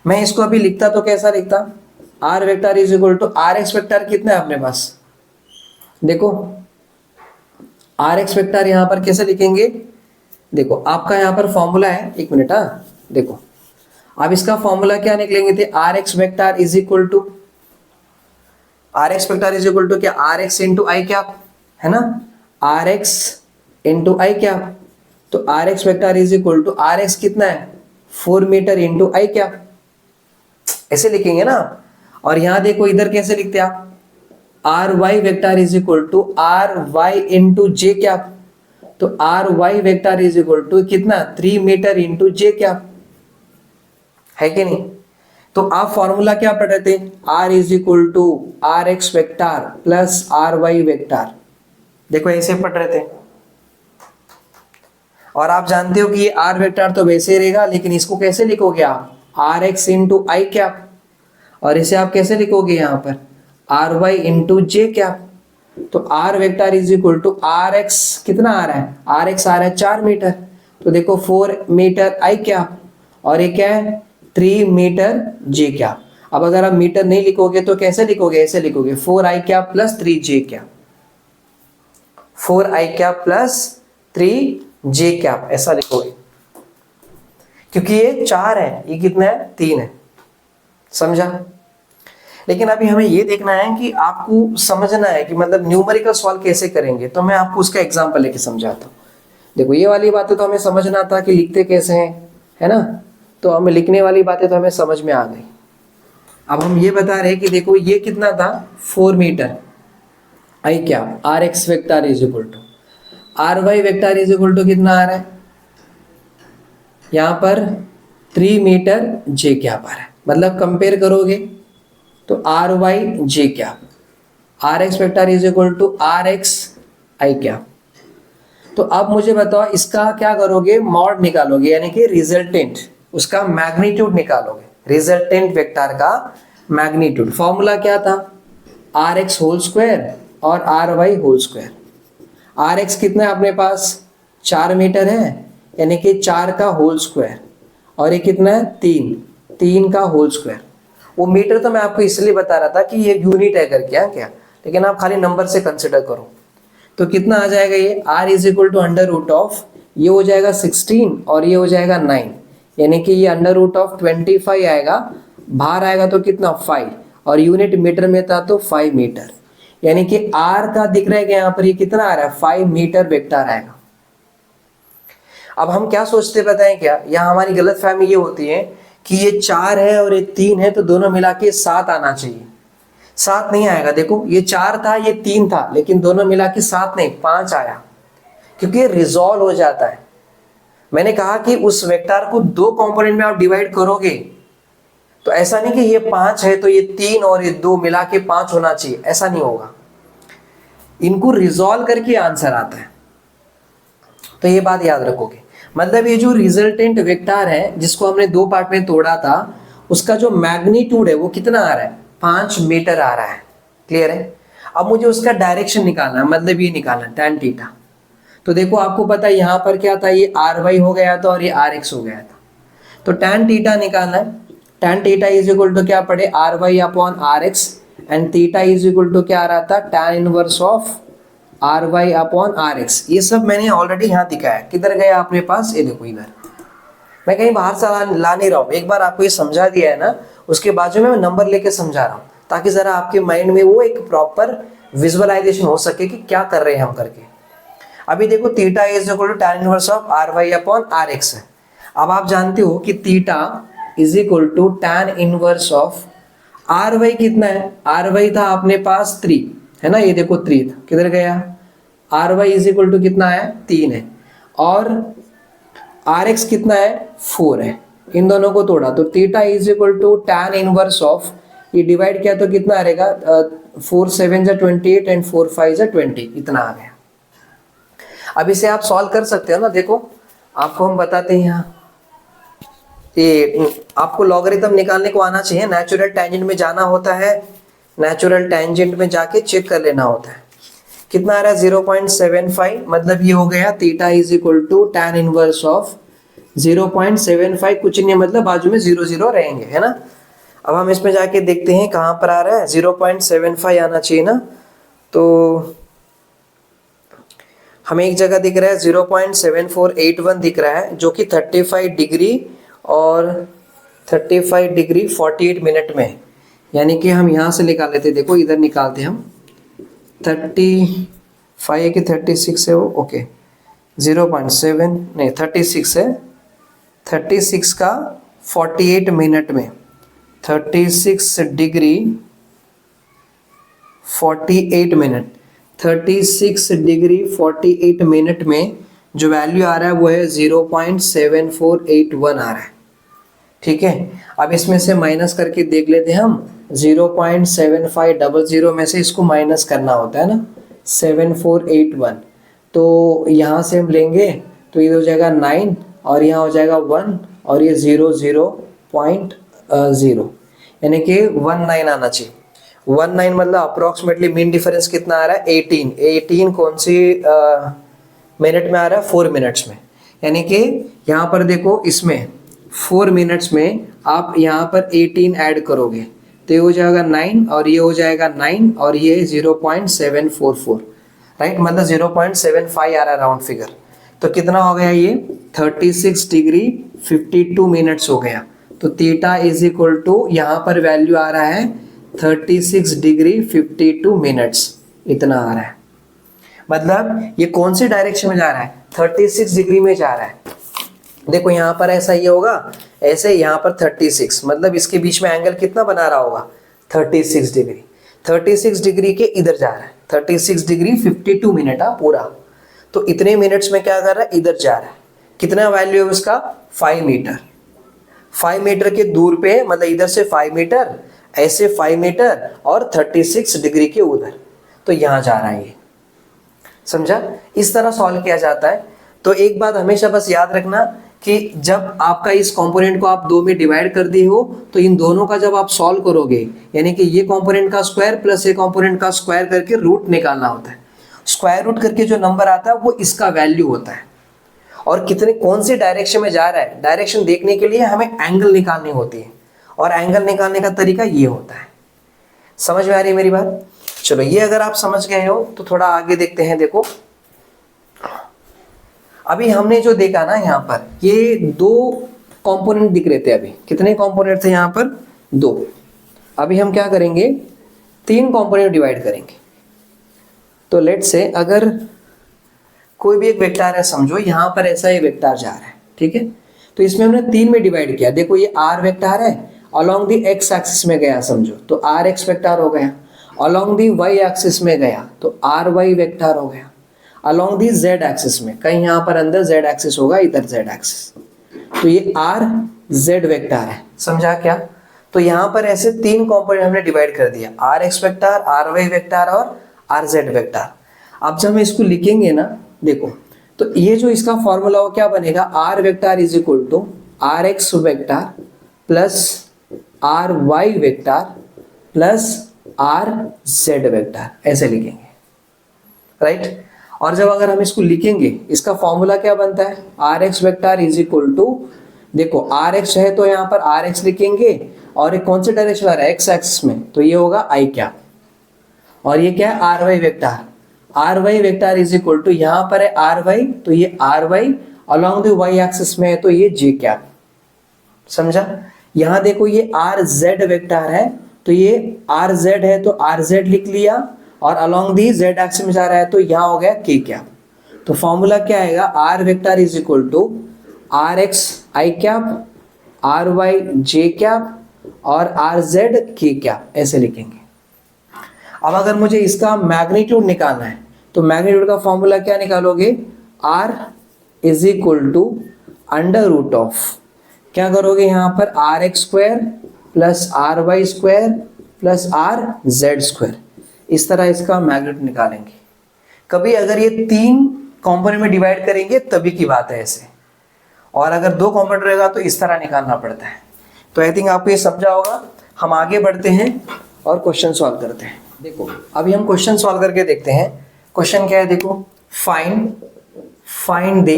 मैं इसको अभी लिखता तो कैसा लिखता, r vector is equal to r x vector कितना है अपने पास, देखो आर एक्स वेक्टर यहां पर कैसे लिखेंगे, देखो आपका यहां पर फॉर्मूला है, एक मिनट, हाँ देखो अब इसका फॉर्मूला क्या निकलेंगे थे, r x vector is equal to, r x vector is equal to क्या, r x into i cap, है ना, r x into i cap. तो r x vector is equal to r x कितना है 4 metre into i cap, ऐसे लिखेंगे ना। और यहां देखो इधर कैसे लिखते हैं आप, r y vector is equal to r y into j cap. तो r y vector is equal to कितना 3 मीटर इंटू जे कैप, है कि नहीं। तो आप फॉर्मूला क्या पढ़ रहे थे, r is equal to r x vector plus r y vector, देखो ऐसे पढ़ रहे थे। और आप जानते हो कि ये आर वेक्टर तो वैसे ही रहेगा, लेकिन इसको कैसे लिखोगे आप, r x into i cap, और इसे आप कैसे लिखोगे यहाँ पर r y into j cap. तो r vector is equal to r x कितना आ रहा है, आर एक्स आ रहा है 4 मीटर, तो देखो 4 मीटर आई कैप, और ये क्या है 3 मीटर जे कैप। अब अगर आप मीटर नहीं लिखोगे तो कैसे लिखोगे, ऐसे लिखोगे 4i cap plus 3j cap, 4i cap plus 3j cap, ऐसा लिखोगे। क्योंकि ये 4 है, ये कितना है 3 है, समझा। लेकिन अभी हमें ये देखना है कि आपको समझना है कि मतलब न्यूमेरिकल सॉल्व कैसे करेंगे, तो मैं आपको उसका एग्जांपल लेके समझाता हूँ। देखो ये वाली बातें तो हमें समझना था कि लिखते कैसे हैं, है ना, तो हमें लिखने वाली बातें तो हमें समझ में आ गई। अब हम ये बता रहे हैं कि देखो ये कितना था 4 मीटर, आई क्या r x vector is equal to r y vector is equal to कितना आ रहा है यहाँ पर 3 मीटर जे क्या आ रहा है, मतलब कंपेयर करोगे तो आर वाई जे क्या, r x vector is equal to r x i क्या। तो अब मुझे बताओ इसका क्या करोगे, मॉड निकालोगे, यानी कि रिजल्टेंट, उसका मैग्नीट्यूड निकालोगे, रिजल्टेंट वेक्टर का मैग्नीट्यूड। फॉर्मूला क्या था, आर एक्स होल स्क्वायर और r y whole square. R x कितना है अपने पास 4 मीटर है, यानी कि 4 का होल स्क्वायर, और ये कितना है 3 का होल स्क्वायर। वो मीटर तो मैं आपको इसलिए बता रहा था कि ये यूनिट है करके क्या, लेकिन आप खाली नंबर से कंसिडर करो। तो कितना आ जाएगा ये r is equal to under root of, ये हो जाएगा 16 और ये हो जाएगा 9, यानी कि ये अंडर रूट ऑफ 25 आएगा, बाहर आएगा तो कितना 5, और यूनिट मीटर में था तो 5 मीटर, यानी कि r का दिख रहा है कि यहाँ पर ये कितना आ रहा है 5 मीटर वेक्टर आएगा। अब हम क्या सोचते बताएं क्या, यहाँ हमारी गलत फहमी ये होती है कि ये 4 है और ये 3 है तो दोनों मिला के 7 आना चाहिए। 7 नहीं आएगा, देखो ये 4 था ये 3 था, लेकिन दोनों मिला के 7 नहीं 5 आया, क्योंकि ये रिजॉल्व हो जाता है। मैंने कहा कि उस वेक्टर को 2 कंपोनेंट में आप डिवाइड करोगे तो ऐसा नहीं कि ये 5 है तो ये 3 और ये 2 मिला के 5 होना चाहिए, ऐसा नहीं होगा। इनको रिजॉल्व करके आंसर आता है, तो ये बात याद रखोगे। मतलब ये जो रिजल्टेंट वेक्टर है जिसको हमने 2 पार्ट में तोड़ा था, उसका जो मैग्नीट्यूड है वो कितना आ रहा है 5 मीटर आ रहा है। क्लियर है। अब मुझे उसका डायरेक्शन निकालना है, मतलब ये निकालना tan थीटा। तो देखो आपको पता है यहाँ पर क्या था, ये आर वाई हो गया था और ये आर एक्स हो गया था, तो tan थीटा निकालना है। tan theta is equal to क्या पड़े r y upon r x, and theta is equal to क्या आ रहा था tan inverse of r y upon r x. ये सब मैंने ऑलरेडी यहाँ दिखाया, किधर गया अपने पास, ये देखो इधर, मैं कहीं बाहर से ला नहीं रहा हूँ, एक बार आपको ये समझा दिया है ना, उसके बाजू में मैं नंबर लेके समझा रहा हूँ, ताकि जरा आपके माइंड में वो एक प्रॉपर विजुअलाइजेशन हो सके कि क्या कर रहे हैं हम करके। अभी देखो theta is equal to tan inverse of r y upon r x है। अब आप जानते हो कि theta is equal to tan inverse of r y कितना है, आर वाई था अपने पास 3 है ना, ये देखो 3 था, किधर गया, r y is equal to कितना है 3 है, और आर एक्स कितना है 4 है। इन दोनों को तोड़ा तो theta is equal to tan inverse of, ये डिवाइड किया तो कितना आ रहेगा 4 7 जा 28 एंड 4 5 जा 20, इतना आ गया। अब इसे आप सॉल्व कर सकते हो ना, देखो आपको हम बताते हैं यहाँ, ये आपको लॉगरिथम निकालने को आना चाहिए, नेचुरल टेंजेंट में जाना होता है, नेचुरल टेंजेंट में जाके चेक कर लेना होता है। कितना आ रहा है 0.75, मतलब ये हो गया theta is equal to tan inverse of 0.75, कुछ नहीं मतलब बाजू में 0 0 रहेंगे, है ना। अब हम इसमें जाके देखते हैं कहाँ पर आ रहा है, 0.75 आना चाहिए ना, तो हमें एक जगह दिख रहा है 0.7481 दिख रहा है, जो कि 35 डिग्री और 35 डिग्री 48 मिनट में, यानी कि हम यहाँ से निकाल लेते, देखो इधर निकालते हम 35 की 36 है वो, ओके 0.7 नहीं 36 है, 36 का 48 मिनट में 36 डिग्री 48 मिनट, 36 डिग्री 48 मिनट में जो वैल्यू आ रहा है वो है 0.7481 आ रहा है। ठीक है, अब इसमें से माइनस करके देख लेते हैं हम, 0.7500 में से इसको माइनस करना होता है ना 7481, तो यहाँ से हम लेंगे तो ये हो जाएगा 9 और यहाँ हो जाएगा 1 और ये 0.0, यानी कि 19 आना चाहिए। 19 मतलब अप्रोक्सीमेटली मीन डिफरेंस कितना आ रहा है 18 कौन सी मिनट में आ रहा है 4 मिनट्स में, यानी कि यहाँ पर देखो इसमें 4 मिनट्स में आप यहाँ पर 18 ऐड करोगे, तो ये हो जाएगा 9 और ये हो जाएगा 9 और ये 0.744, राइट, मतलब 0.75 आ रहा है राउंड फिगर। तो कितना हो गया ये 36 डिग्री 52 मिनट्स हो गया। तो थीटा इज इक्वल टू यहाँ पर वैल्यू आ रहा है 36 डिग्री 52 मिनट्स, इतना आ रहा है। मतलब ये कौन सी डायरेक्शन में जा रहा है, 36 डिग्री में जा रहा है। देखो यहाँ पर ऐसा ये होगा, ऐसे यहाँ पर 36, मतलब इसके बीच में एंगल कितना बना रहा होगा 36 डिग्री। 36 डिग्री के इधर जा रहा है, 36 डिग्री 52 मिनट पूरा। तो इतने मिनट्स में क्या कर रहा है, इधर जा रहा है। कितना वैल्यू है उसका 5 मीटर। 5 मीटर के दूर पे, मतलब इधर से 5 मीटर, ऐसे 5 मीटर और 36 डिग्री के उधर, तो यहाँ जा रहा है ये। समझा, इस तरह सॉल्व किया जाता है। तो एक बात हमेशा बस याद रखना कि जब आपका इस कंपोनेंट को आप दो में डिवाइड कर दिए हो, तो इन दोनों का जब आप सॉल्व करोगे, यानी कि ये कंपोनेंट का स्क्वायर प्लस ये कंपोनेंट का स्क्वायर करके रूट निकालना होता है। स्क्वायर रूट करके जो नंबर आता है वो इसका वैल्यू होता है। और कितने कौन सी डायरेक्शन में जा रहा है, डायरेक्शन देखने के लिए हमें एंगल निकालनी होती है, और एंगल निकालने का तरीका ये होता है। समझ में आ रही है मेरी बात? चलो, ये अगर आप समझ गए हो तो थोड़ा आगे देखते हैं। देखो अभी हमने जो देखा ना, यहाँ पर ये दो कंपोनेंट दिख रहे थे। अभी कितने कंपोनेंट थे यहाँ पर, 2। अभी हम क्या करेंगे, 3 कंपोनेंट डिवाइड करेंगे। तो लेट्स से अगर कोई भी एक वेक्टर है, समझो यहाँ पर ऐसा ये वेक्टर जा रहा है, ठीक है। तो इसमें हमने 3 में डिवाइड किया। देखो ये r वेक्टर है, अलोंग दी x एक्सिस में गया समझो, तो rx वेक्टर हो गया। अलोंग दी y एक्सिस में गया तो ry वेक्टर हो गया। अलोंग दी z एक्सिस में, कहीं यहाँ पर अंदर z एक्सिस होगा, इधर z एक्सिस, तो ये rz वेक्टर है। समझा क्या? तो यहाँ पर ऐसे 3 कंपोनेंट हमने डिवाइड कर दिया, rx वेक्टर, ry वेक्टर और rz वेक्टर। अब जब हम इसको लिखेंगे ना, देखो तो ये जो इसका फॉर्मूला वो क्या बनेगा, r vector is equal to rx vector plus ry vector plus rz vector, ऐसे लिखेंगे, राइट। और जब अगर हम इसको लिखेंगे, इसका फॉर्मूला क्या बनता है, rx vector is equal to, देखो rx है तो यहाँ पर rx लिखेंगे, और एक कौन से डायरेक्शन आ रहा है, x एक्सिस में, तो ये होगा i कैप। और ये क्या है, ry vector, ry vector is equal to, यहाँ पर है ry, तो ये ry along the y axis में है, तो ये j कैप। समझा? यहाँ देखो ये rz वेक्टर है, तो ये rz है तो rz लिख लिया, और अलोंग दी z एक्सिस में जा रहा है तो यहाँ हो गया k कैप। तो फॉर्मूला क्या आएगा, r vector is equal to rx i cap, ry j cap और rz k कैप, ऐसे लिखेंगे। अब अगर मुझे इसका मैग्नीट्यूड निकालना है, तो मैग्नीट्यूड का फॉर्मूला क्या निकालोगे, r is equal to under root of, क्या करोगे यहाँ पर, rx square plus ry square plus rz square, इस तरह इसका मैग्नीट्यूड निकालेंगे। कभी अगर ये 3 कंपोनेंट में डिवाइड करेंगे तभी की बात है ऐसे, और अगर 2 कंपोनेंट रहेगा तो इस तरह निकालना पड़ता है। तो आई थिंक आपको ये समझा होगा। हम आगे बढ़ते हैं और क्वेश्चन सॉल्व करते हैं। देखो अभी हम क्वेश्चन सॉल्व करके देखते हैं। क्वेश्चन क्या है, देखो find the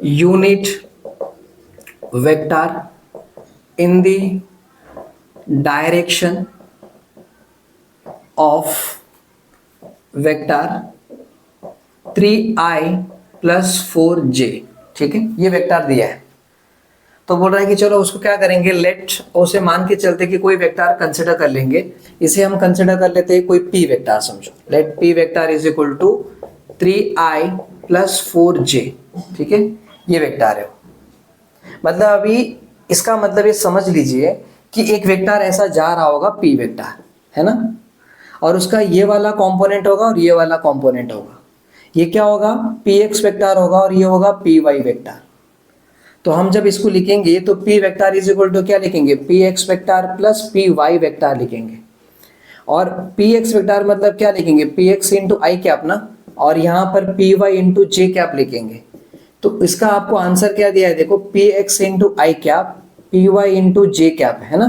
unit vector in the direction of vector 3i plus 4j, ठीक है। ये वेक्टर दिया है, तो बोल रहा है कि चलो उसको क्या करेंगे, लेट उसे मान के चलते कि कोई वेक्टर कंसिडर कर लेंगे। इसे हम कंसिडर कर लेते हैं कोई p वेक्टर, समझो let p vector is equal to 3i plus 4j, ठीक है। ये वेक्टर है, मतलब अभी इसका मतलब ये समझ लीजिए कि एक वेक्टर ऐसा जा रहा होगा p वेक्टर, है ना, और उसका ये वाला कंपोनेंट होगा और ये वाला कंपोनेंट होगा। ये क्या होगा, px वेक्टर होगा और ये होगा py वेक्टर। तो हम जब इसको लिखेंगे तो p vector is equal to क्या लिखेंगे, px vector plus py vector लिखेंगे। और px वेक्टर मतलब क्या लिखेंगे, px इंटू आई कैप ना, और यहाँ पर py इंटू जे कैप लिखेंगे। तो इसका आपको आंसर क्या दिया है, देखो px into i cap, py into j cap, है ना।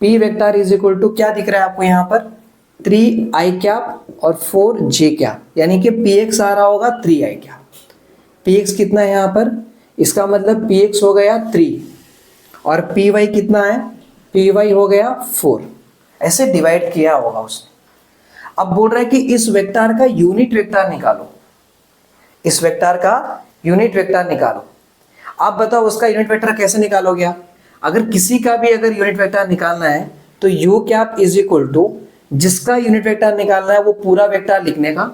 p vector is equal to क्या दिख रहा है आपको यहाँ पर, 3i कैप और 4j कैप, यानी कि px आ रहा होगा 3i कैप। px कितना है यहाँ पर, इसका मतलब px हो गया 3 और py कितना है पी वाई हो गया 4, ऐसे डिवाइड किया होगा उसने। अब बोल रहा है कि इस वेक्टर का यूनिट वेक्टर निकालो, इस वेक्टर का यूनिट वेक्टर निकालो। आप बताओ उसका यूनिट वेक्टर कैसे निकालोगे आप? अगर किसी का भी अगर यूनिट वेक्टर निकालना है तो u cap is equal to जिसका यूनिट वेक्टर निकालना है वो पूरा वेक्टर लिखने का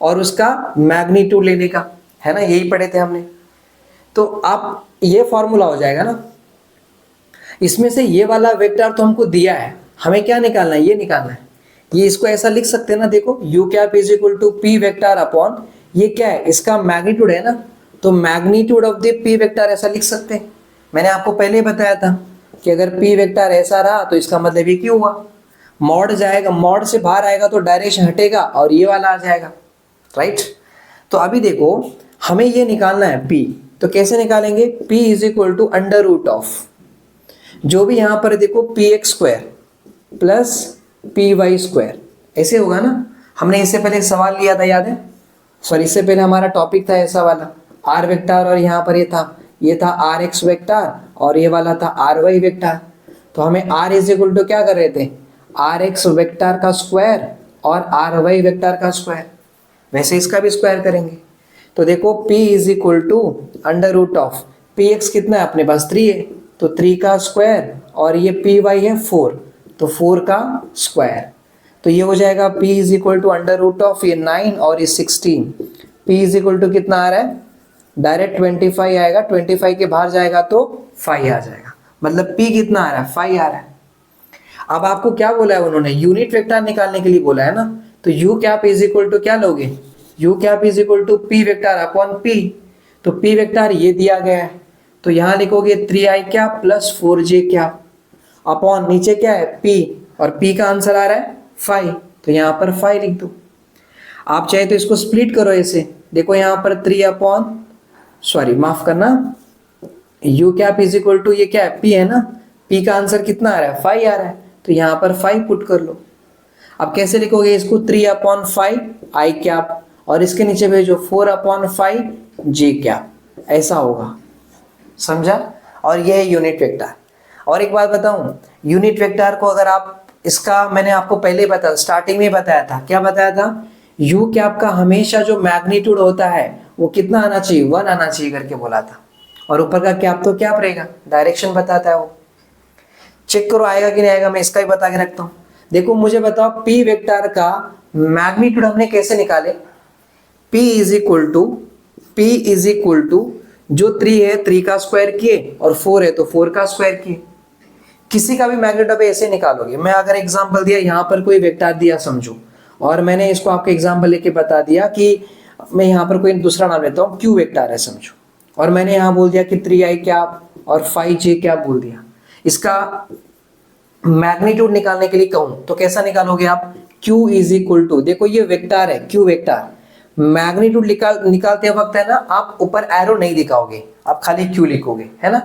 और उसका मैग्नीट्यूड लेने का, है ना, यही पढ़े थे हमने। तो आप ये फॉर्मूला हो जाएगा ना, इसमें से ये वाला वेक्टर तो हमको दिया है, हमें क्या निकालना है, ये निकालना है। ये इसको ऐसा लिख सकते हैं ना, देखो u cap is equal to p vector upon ये क्या है, इसका मैग्नीट्यूड है ना, तो magnitude of the p vector ऐसा लिख सकते हैं। मैंने आपको पहले बताया था कि अगर पी वेक्टर ऐसा रहा तो इसका मतलब ये क्यों हुआ, मॉड जाएगा, मॉड से बाहर आएगा तो डायरेक्शन हटेगा और ये वाला आ जाएगा, राइट। तो अभी देखो हमें ये निकालना है p, तो कैसे निकालेंगे, p is equal to under root of जो भी यहां पर देखो p x square plus p y square, ऐसे होगा ना। हमने इससे पहले एक सवाल लिया था, याद है, सॉरी इससे पहले हमारा टॉपिक था ऐसा वाला आर वेक्टर और यहाँ पर ये था आर एक्स वेक्टर और ये वाला था आर वाई वेक्टर। तो हमें आर इज इक्वल टू क्या कर रहे थे, आर एक्स वेक्टर का स्क्वायर और आर वाई वेक्टर का स्क्वायर, वैसे इसका भी स्क्वायर करेंगे। तो देखो p is equal to under root of p x कितना है अपने पास 3 है, तो 3 का स्क्वायर और ये पी वाई है 4, तो 4 का स्क्वायर। तो ये हो जाएगा p is equal to under root of ये 9 और ये 16, p इज इक्वल टू कितना आ रहा है, डायरेक्ट 25 आएगा, 25 के बाहर जाएगा तो 5 आ जाएगा, मतलब p कितना आ रहा है, 5 आ रहा है। अब आपको क्या बोला है उन्होंने, यूनिट वेक्टर निकालने के लिए बोला है ना, तो u cap is equal to क्या लोगे, u cap is equal to p vector upon p. तो पी वेक्टर ये दिया गया है, तो यहाँ लिखोगे 3i क्या प्लस 4j क्या अपॉन नीचे क्या है p, और p का आंसर आ रहा है 5, तो यहाँ पर 5 लिख दो। आप चाहे तो इसको स्प्लिट करो ऐसे, देखो यहाँ पर 3 अपॉन सॉरी माफ करना, u cap is equal to ये क्या है p है ना, p का आंसर कितना आ रहा है 5 आ रहा है, तो यहाँ पर 5 पुट कर लो। अब कैसे लिखोगे इसको, 3 अपॉन 5 आई कैप और इसके नीचे भेजो 4 अपॉन 5 जे कैप, ऐसा होगा, समझा। और ये है यूनिट वेक्टर। और एक बात बताऊं, यूनिट वेक्टर को अगर आप इसका मैंने आपको पहले बताया, स्टार्टिंग में बताया था, क्या बताया था, यू कैप का हमेशा जो मैग्नीट्यूड होता है वो कितना आना चाहिए, 1 आना चाहिए करके बोला था, और ऊपर का कैप तो क्या रहेगा, डायरेक्शन बताता है वो। चेक करो आएगा कि नहीं आएगा, मैं इसका ही बता के रखता हूँ। देखो मुझे बताओ p वेक्टर का मैग्नीट्यूड हमने कैसे निकाले, p इज इक्वल टू जो 3 है 3 का स्क्वायर किए और 4 है तो 4 का स्क्वायर किए। किसी का भी मैग्नीट्यूड ऐसे निकालोगे। मैं अगर एग्जांपल दिया, यहाँ पर कोई वेक्टर दिया समझो, और मैंने इसको आपको एग्जांपल लेके बता दिया कि मैं यहाँ पर कोई दूसरा नाम लेता हूँ, क्यू वेक्टर है समझो, और मैंने यहाँ बोल दिया कि 3i क्या और 5j क्या बोल दिया। इसका मैग्नीट्यूड निकालने के लिए कहूं तो कैसा निकालोगे आप, q इज इक्वल टू, देखो ये वेक्टर है q वेक्टर, मैग्नीट्यूड निकालते वक्त है ना, आप ऊपर एरो नहीं दिखाओगे, आप खाली q लिखोगे, है ना।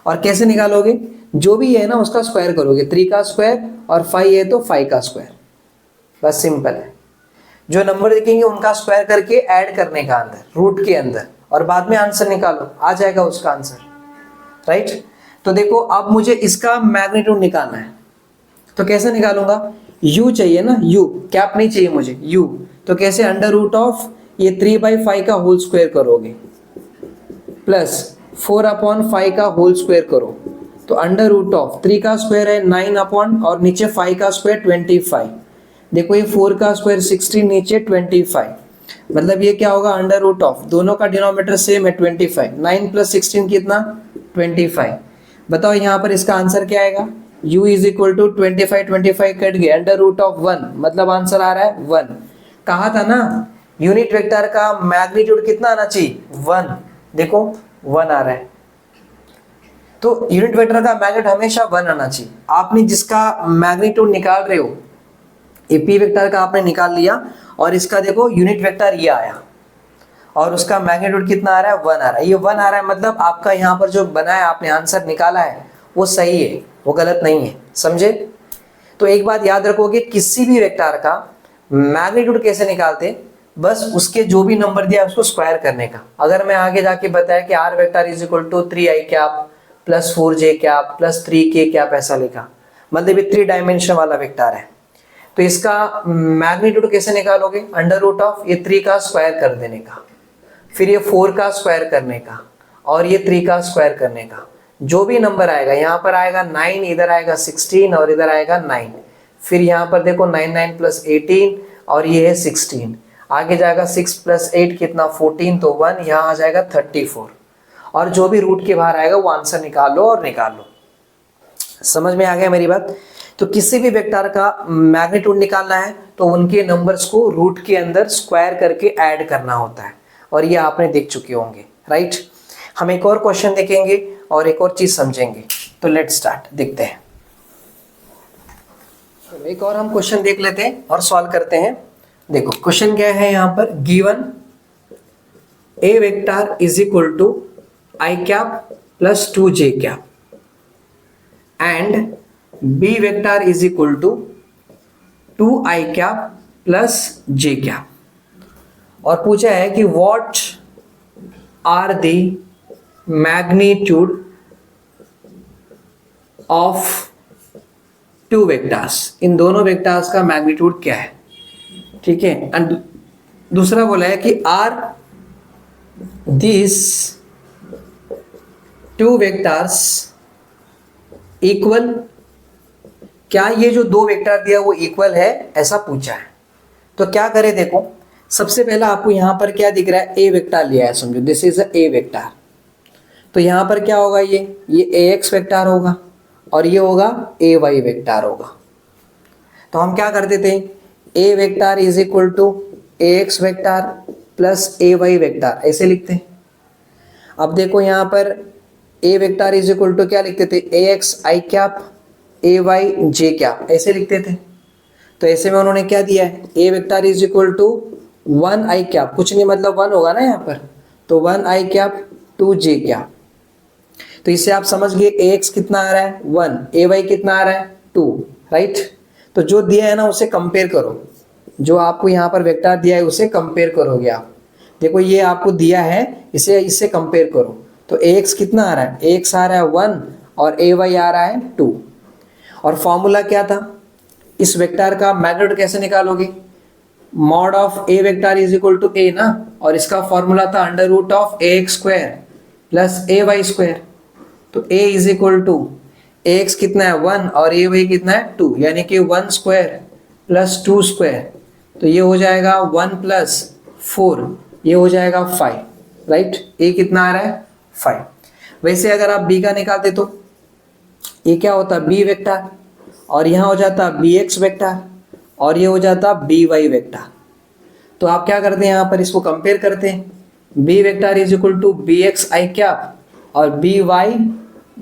और कैसे निकालोगे, जो भी है ना उसका स्क्वायर करोगे, 3 का स्क्वायर और 5 है तो 5 का स्क्वायर, बस सिंपल है। जो नंबर देखेंगे उनका स्क्वायर करके ऐड करने का अंदर रूट के अंदर, और बाद में आंसर निकालो, आ जाएगा उसका आंसर, राइट। तो देखो अब मुझे इसका मैग्नीट्यूड निकालना है, तो कैसे निकालूंगा, u चाहिए ना, u कैप नहीं चाहिए मुझे, u, तो कैसे, अंडर रूट ऑफ ये 3/5 का होल स्क्वायर करोगे प्लस 4 अपॉन 5 का होल स्क्वायर करो, तो अंडर रूट ऑफ 3 का स्क्वायर है 9 अपॉन और नीचे 5 का स्क्वायर 25, देखो ये 4 का स्क्वायर 16 नीचे 25, मतलब ये क्या होगा, अंडर रूट ऑफ, दोनों का डिनोमिनेटर सेम है 25, 9 प्लस 16 कितना 25। बताओ यहाँ पर इसका आंसर क्या आएगा, u is equal to 25 cut गया, अंडर रूट ऑफ 1, मतलब आंसर आ रहा है 1। कहा था ना यूनिट वेक्टर का मैग्नीट्यूड कितना आना चाहिए, 1, देखो 1 आ रहा है, तो यूनिट वेक्टर का मैग्नीट्यूड हमेशा 1 आना चाहिए। आपने जिसका मैग्नीट्यूड निकाल रहे हो, ए पी वेक्टर का आपने निकाल लिया, और इसका देखो यूनिट वेक्टर ये आया, और उसका मैग्नीट्यूड कितना आ रहा है, 1 आ रहा है। ये 1 आ रहा है मतलब आपका यहाँ पर जो बनाया आपने आंसर निकाला है वो सही है, वो गलत नहीं है, समझे। तो एक बात याद रखोगे, किसी भी वेक्टर का मैग्नीट्यूड कैसे निकालते, बस उसके जो भी नंबर दिया उसको स्क्वायर करने का। अगर मैं आगे जाके बताया कि r vector is equal to 3i cap plus 4j cap plus 3k cap ऐसा लिखा, मतलब ये 3 डायमेंशन वाला वेक्टर है। तो इसका मैग्नीट्यूड कैसे निकालोगे? अंडर रूट ऑफ ये 3 का स्क्वायर कर देने का, फिर ये 4 का स्क्वायर करने का, और ये 3 का स्क्वायर करने का। जो भी नंबर आएगा, यहाँ पर आएगा 9, इधर आएगा 16 और इधर आएगा 9। फिर यहाँ पर देखो 9 9 प्लस 18 और ये है 16। आगे जाएगा 6 प्लस 8 कितना 14, तो 1 यहाँ आ जाएगा 34। और जो भी रूट के बाहर आएगा वो आंसर निकाल लो और निकाल लो। समझ में आ गया मेरी बात? तो किसी भी वेक्टर का मैग्नीट्यूड निकालना है तो उनके नंबर्स को रूट के अंदर स्क्वायर करके ऐड करना होता है, और ये आपने देख चुके होंगे, राइट। हम एक और क्वेश्चन देखेंगे और एक और चीज समझेंगे। तो लेट स्टार्ट, देखते हैं। तो एक और हम क्वेश्चन देख लेते हैं और सॉल्व करते हैं। देखो क्वेश्चन क्या है यहाँ पर, given a vector is equal to i cap plus 2j cap and b vector is equal to 2i cap plus j cap, और पूछा है कि what are the magnitude of 2 vectors. इन दोनों वेक्टर्स का मैग्नीट्यूड क्या है, ठीक है। एंड दूसरा बोला है कि आर दिस 2 वेक्टर्स इक्वल, क्या ये जो 2 वेक्टर दिया वो इक्वल है, ऐसा पूछा है। तो क्या करें, देखो सबसे पहला आपको यहाँ पर क्या दिख रहा है, ए वेक्टर लिया है, समझो दिस इज ए वेक्टर। तो यहाँ पर क्या होगा, ये ax वेक्टर होगा और ये होगा ay वेक्टर होगा। तो हम क्या करते थे, a vector is equal to ax vector plus ay vector, ऐसे लिखते हैं। अब देखो यहाँ पर a vector is equal to क्या लिखते थे, ax i cap ay j cap, ऐसे लिखते थे। तो ऐसे में उन्होंने क्या दिया है, a vector is equal to 1i cap, कुछ नहीं मतलब 1 होगा ना यहाँ पर, तो 1i कैप 2j कैप। तो इससे आप समझ गए ax कितना आ रहा है 1, ay कितना आ रहा है 2, राइट। तो जो दिया है ना उसे कंपेयर करो, जो आपको यहाँ पर वेक्टर दिया है उसे कंपेयर करोगे आप। देखो ये आपको दिया है, इसे इससे कंपेयर करो। तो ax कितना आ रहा है, ax आ रहा है 1 और ay आ रहा है 2। और फॉर्मूला क्या था, इस वेक्टर का मैग्नीट्यूड कैसे निकालोगे, mod of a vector is equal to a ना, और इसका फॉर्मूला था under root of ax square plus ay square. तो a is equal to ax कितना है 1 और ay कितना है 2, यानी कि 1 स्क्वायर प्लस 2 स्क्वायर, तो ये हो जाएगा 1 प्लस 4, ये हो जाएगा 5, राइट। a कितना आ रहा है 5। वैसे अगर आप b का निकालते तो ये क्या होता b वेक्टर, और यहाँ हो जाता bx वेक्टर, और ये हो जाता by वेक्टर। तो आप क्या करते हैं, यहाँ पर इसको कंपेयर करते हैं, b vector is equal to bx i cap और by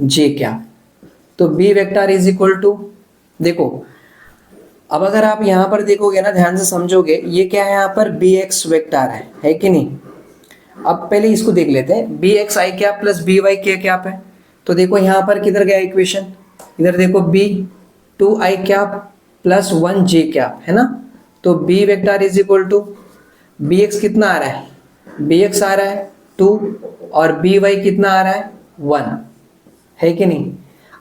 j कैप। तो b vector is equal to, देखो अब अगर आप यहाँ पर देखोगे ना, ध्यान से समझोगे, ये क्या है यहाँ पर bx वेक्टर है कि नहीं। अब पहले इसको देख लेते हैं, bx i cap plus by k cap है। तो देखो यहाँ पर किधर गया इक्वेशन, इधर देखो b 2i cap plus 1j cap है ना। तो b vector is equal to bx कितना आ रहा है, bx आ रहा है 2 और by कितना आ रहा है 1, है कि नहीं।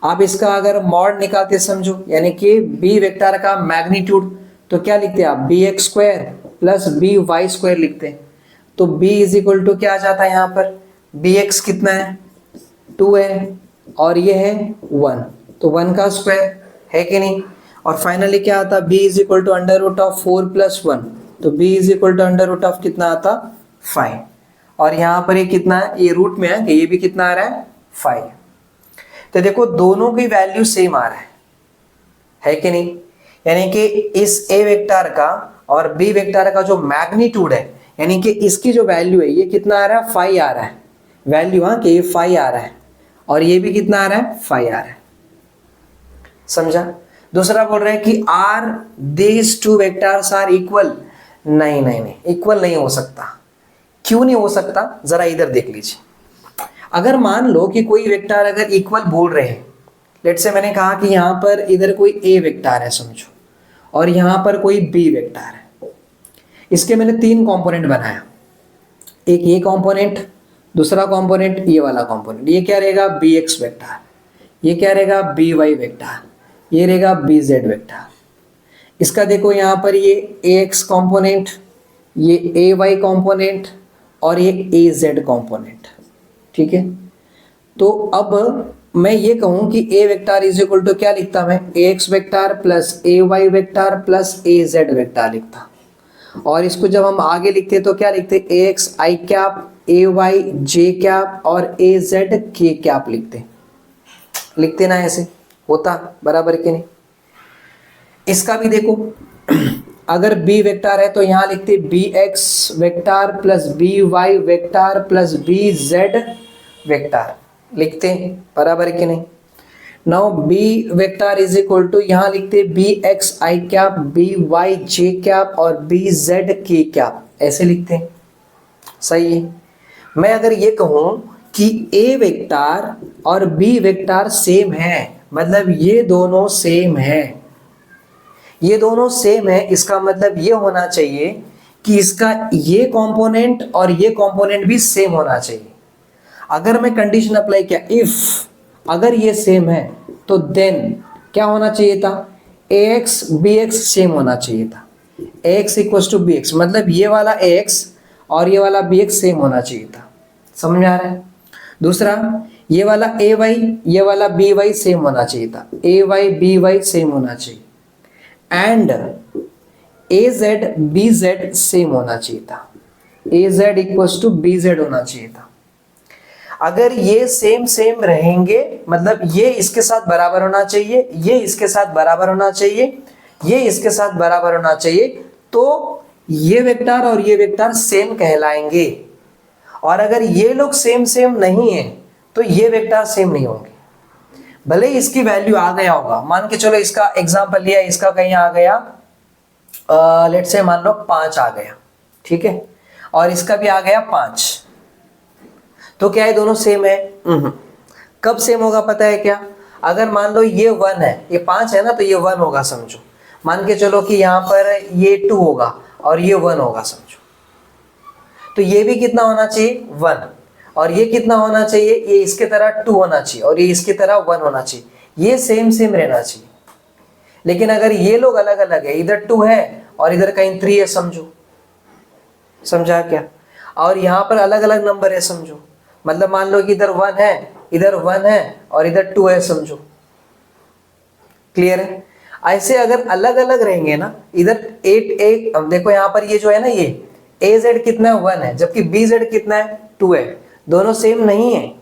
आप इसका अगर मॉड निकालते समझो, यानी कि b वेक्टर का मैग्नीट्यूड, तो क्या लिखते हैं आप, bx square plus by square लिखते हैं। तो b इज इक्वल टू क्या आ जाता है यहाँ पर, bx कितना है 2 है और ये है 1, तो 1 का स्क्वायर, है कि नहीं। और फाइनली क्या आता, b is equal to under root of 4 plus 1, तो b is equal to under root of कितना आता 5, और यहाँ पर ये कितना है, ये रूट में है कि ये भी कितना आ रहा है 5। तो देखो दोनों की वैल्यू सेम आ रहा है कि नहीं। यानी कि इस a वेक्टर का और b वेक्टर का जो मैग्नीट्यूड है, यानी कि इसकी जो वैल्यू है ये कितना आ रहा है 5 आ रहा है वैल्यू, हाँ कि ये 5 आ रहा है, और ये भी कितना आ रहा है 5 आ रहा है, समझा। दूसरा बोल रहा है कि are this 2 vectors are equal, नहीं नहीं नहीं, इक्वल नहीं हो सकता। क्यों नहीं हो सकता, जरा इधर देख लीजिए। अगर मान लो कि कोई वेक्टर अगर इक्वल बोल रहे हैं, लेट से मैंने कहा कि यहाँ पर इधर कोई a वेक्टर है समझो, और यहाँ पर कोई b वेक्टर है। इसके मैंने 3 कंपोनेंट बनाया, एक ये कंपोनेंट, दूसरा कंपोनेंट ये वाला कंपोनेंट। ये क्या रहेगा bx वेक्टर, ये क्या रहेगा by वेक्टर, ये रहेगा बी जेड वेक्टर। इसका देखो यहाँ पर ये ए एक्स कॉम्पोनेंट, ये ए वाई कॉम्पोनेंट और ये ए जेड कॉम्पोनेंट, ठीक है। तो अब मैं ये कहूँ कि ए वेक्टर इज इक्वल टू क्या लिखता मैं, ए एक्स वेक्टर प्लस ए वाई वेक्टर प्लस ए जेड वेक्टर लिखता। और इसको जब हम आगे लिखते तो क्या लिखते, ए x i cap, A Y j cap और ए जेड के कैप लिखते ना, ऐसे होता बराबर के नहीं। इसका भी देखो अगर बी वेक्टर है तो यहाँ लिखते b x vector plus b y vector plus b z vector लिखते हैं, बराबर के नहीं। Now b vector is equal to यहाँ लिखते b x i cap, b y j cap और बी जेड के कैप, ऐसे लिखते हैं, सही है। मैं अगर ये कहूँ कि ए वेक्टर और बी वेक्टर सेम है, मतलब ये दोनों सेम है, ये दोनों सेम है, इसका मतलब ये होना चाहिए कि इसका ये कंपोनेंट और ये कंपोनेंट भी सेम होना चाहिए। अगर मैं कंडीशन अप्लाई किया, इफ अगर ये सेम है तो देन क्या होना चाहिए था, a x b x same होना चाहिए था। A x equal to b x, मतलब ये वाला ए एक्स और ये वाला बी एक्स सेम होना चाहिए था, समझ में आ रहा है। दूसरा, ये वाला ए वाई ये वाला बी वाई सेम होना चाहिए था, a y b y same होना चाहिए। And a z b z same होना चाहिए था, a z equal to b z होना चाहिए था। अगर ये सेम सेम रहेंगे, मतलब ये इसके साथ बराबर होना चाहिए, ये इसके साथ बराबर होना चाहिए, ये इसके साथ बराबर होना चाहिए, तो ये वेक्टर और ये वेक्टर सेम कहलाएंगे। और अगर ये लोग सेम सेम नहीं है तो ये वेक्टर सेम नहीं होंगे, भले ही इसकी वैल्यू आ गया होगा। मान के चलो इसका एग्जांपल लिया, इसका कहीं आ गया लेट्स से मान लो 5 आ गया, ठीक है, और इसका भी आ गया 5, तो क्या है दोनों सेम है? कब सेम होगा पता है क्या? अगर मान लो ये 1 है, ये 5 है ना, तो ये 1 होगा समझो। मान के चलो कि यहाँ पर ये 2 होगा और ये 1 होगा समझो, तो ये भी कितना होना चाहिए 1, और ये कितना होना चाहिए, ये इसके तरह 2 होना चाहिए और ये इसकी तरह 1 होना चाहिए, ये सेम सेम रहना चाहिए। लेकिन अगर ये लोग अलग अलग है, इधर 2 है और इधर कहीं 3 है समझो, समझा क्या? और यहाँ पर अलग अलग नंबर है समझो, मतलब मान लो कि इधर 1 है, इधर 1 है और इधर 2 है समझो, क्लियर है? ऐसे अगर अलग अलग रहेंगे ना, इधर 8 8, अब देखो यहाँ पर ये जो है ना, ये ए जेड कितना है 1 है, जबकि बी जेड कितना है 2 है, दोनों सेम नहीं है।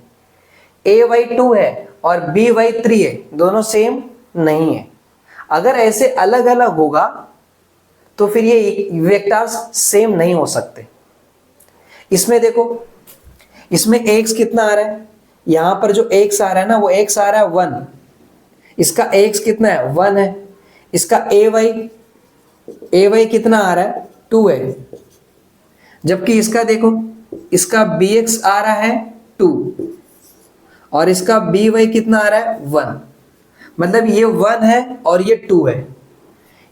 ए वाई 2 है और बी वाई 3 है, दोनों सेम नहीं है। अगर ऐसे अलग अलग होगा तो फिर ये वेक्टर्स सेम नहीं हो सकते। इसमें देखो, इसमें x कितना आ रहा है, यहां पर जो x आ रहा है ना, वो x आ रहा है 1, इसका x कितना है 1 है, इसका ए वाई कितना आ रहा है 2 है, जबकि इसका देखो, इसका bx आ रहा है 2 और इसका by कितना आ रहा है 1, मतलब ये 1 है और ये 2 है,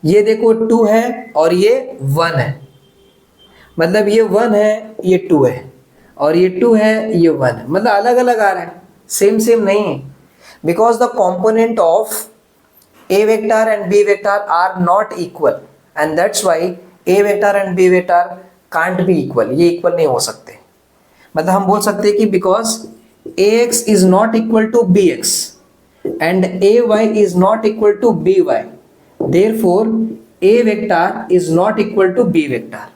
ये देखो 2 है और ये 1 है, मतलब ये 1 है ये 2 है और ये 2 है ये 1 है, मतलब अलग अलग आ रहा है, सेम सेम नहीं है। Because the component of a vector and b vector are not equal and that's why a vector and b vector can't be equal, ये इक्वल नहीं हो सकते। मतलब हम बोल सकते हैं कि because a x is not equal to b x and a y is not equal to b y, therefore a vector is not equal to b vector.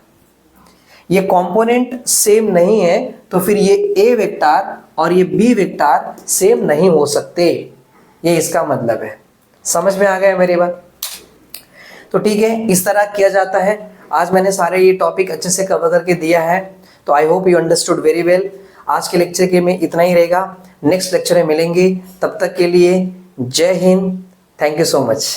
ये कंपोनेंट सेम नहीं है तो फिर ये ए वेक्टर और ये बी वेक्टर सेम नहीं हो सकते, ये इसका मतलब है। समझ में आ गया मेरी बात? तो ठीक है, इस तरह किया जाता है। आज मैंने सारे ये टॉपिक अच्छे से कवर करके दिया है, तो I hope you understood very well. आज के लेक्चर के में इतना ही रहेगा, नेक्स्ट लेक्चर में मिलेंगे, तब तक के लिए जय Hind, thank you so much.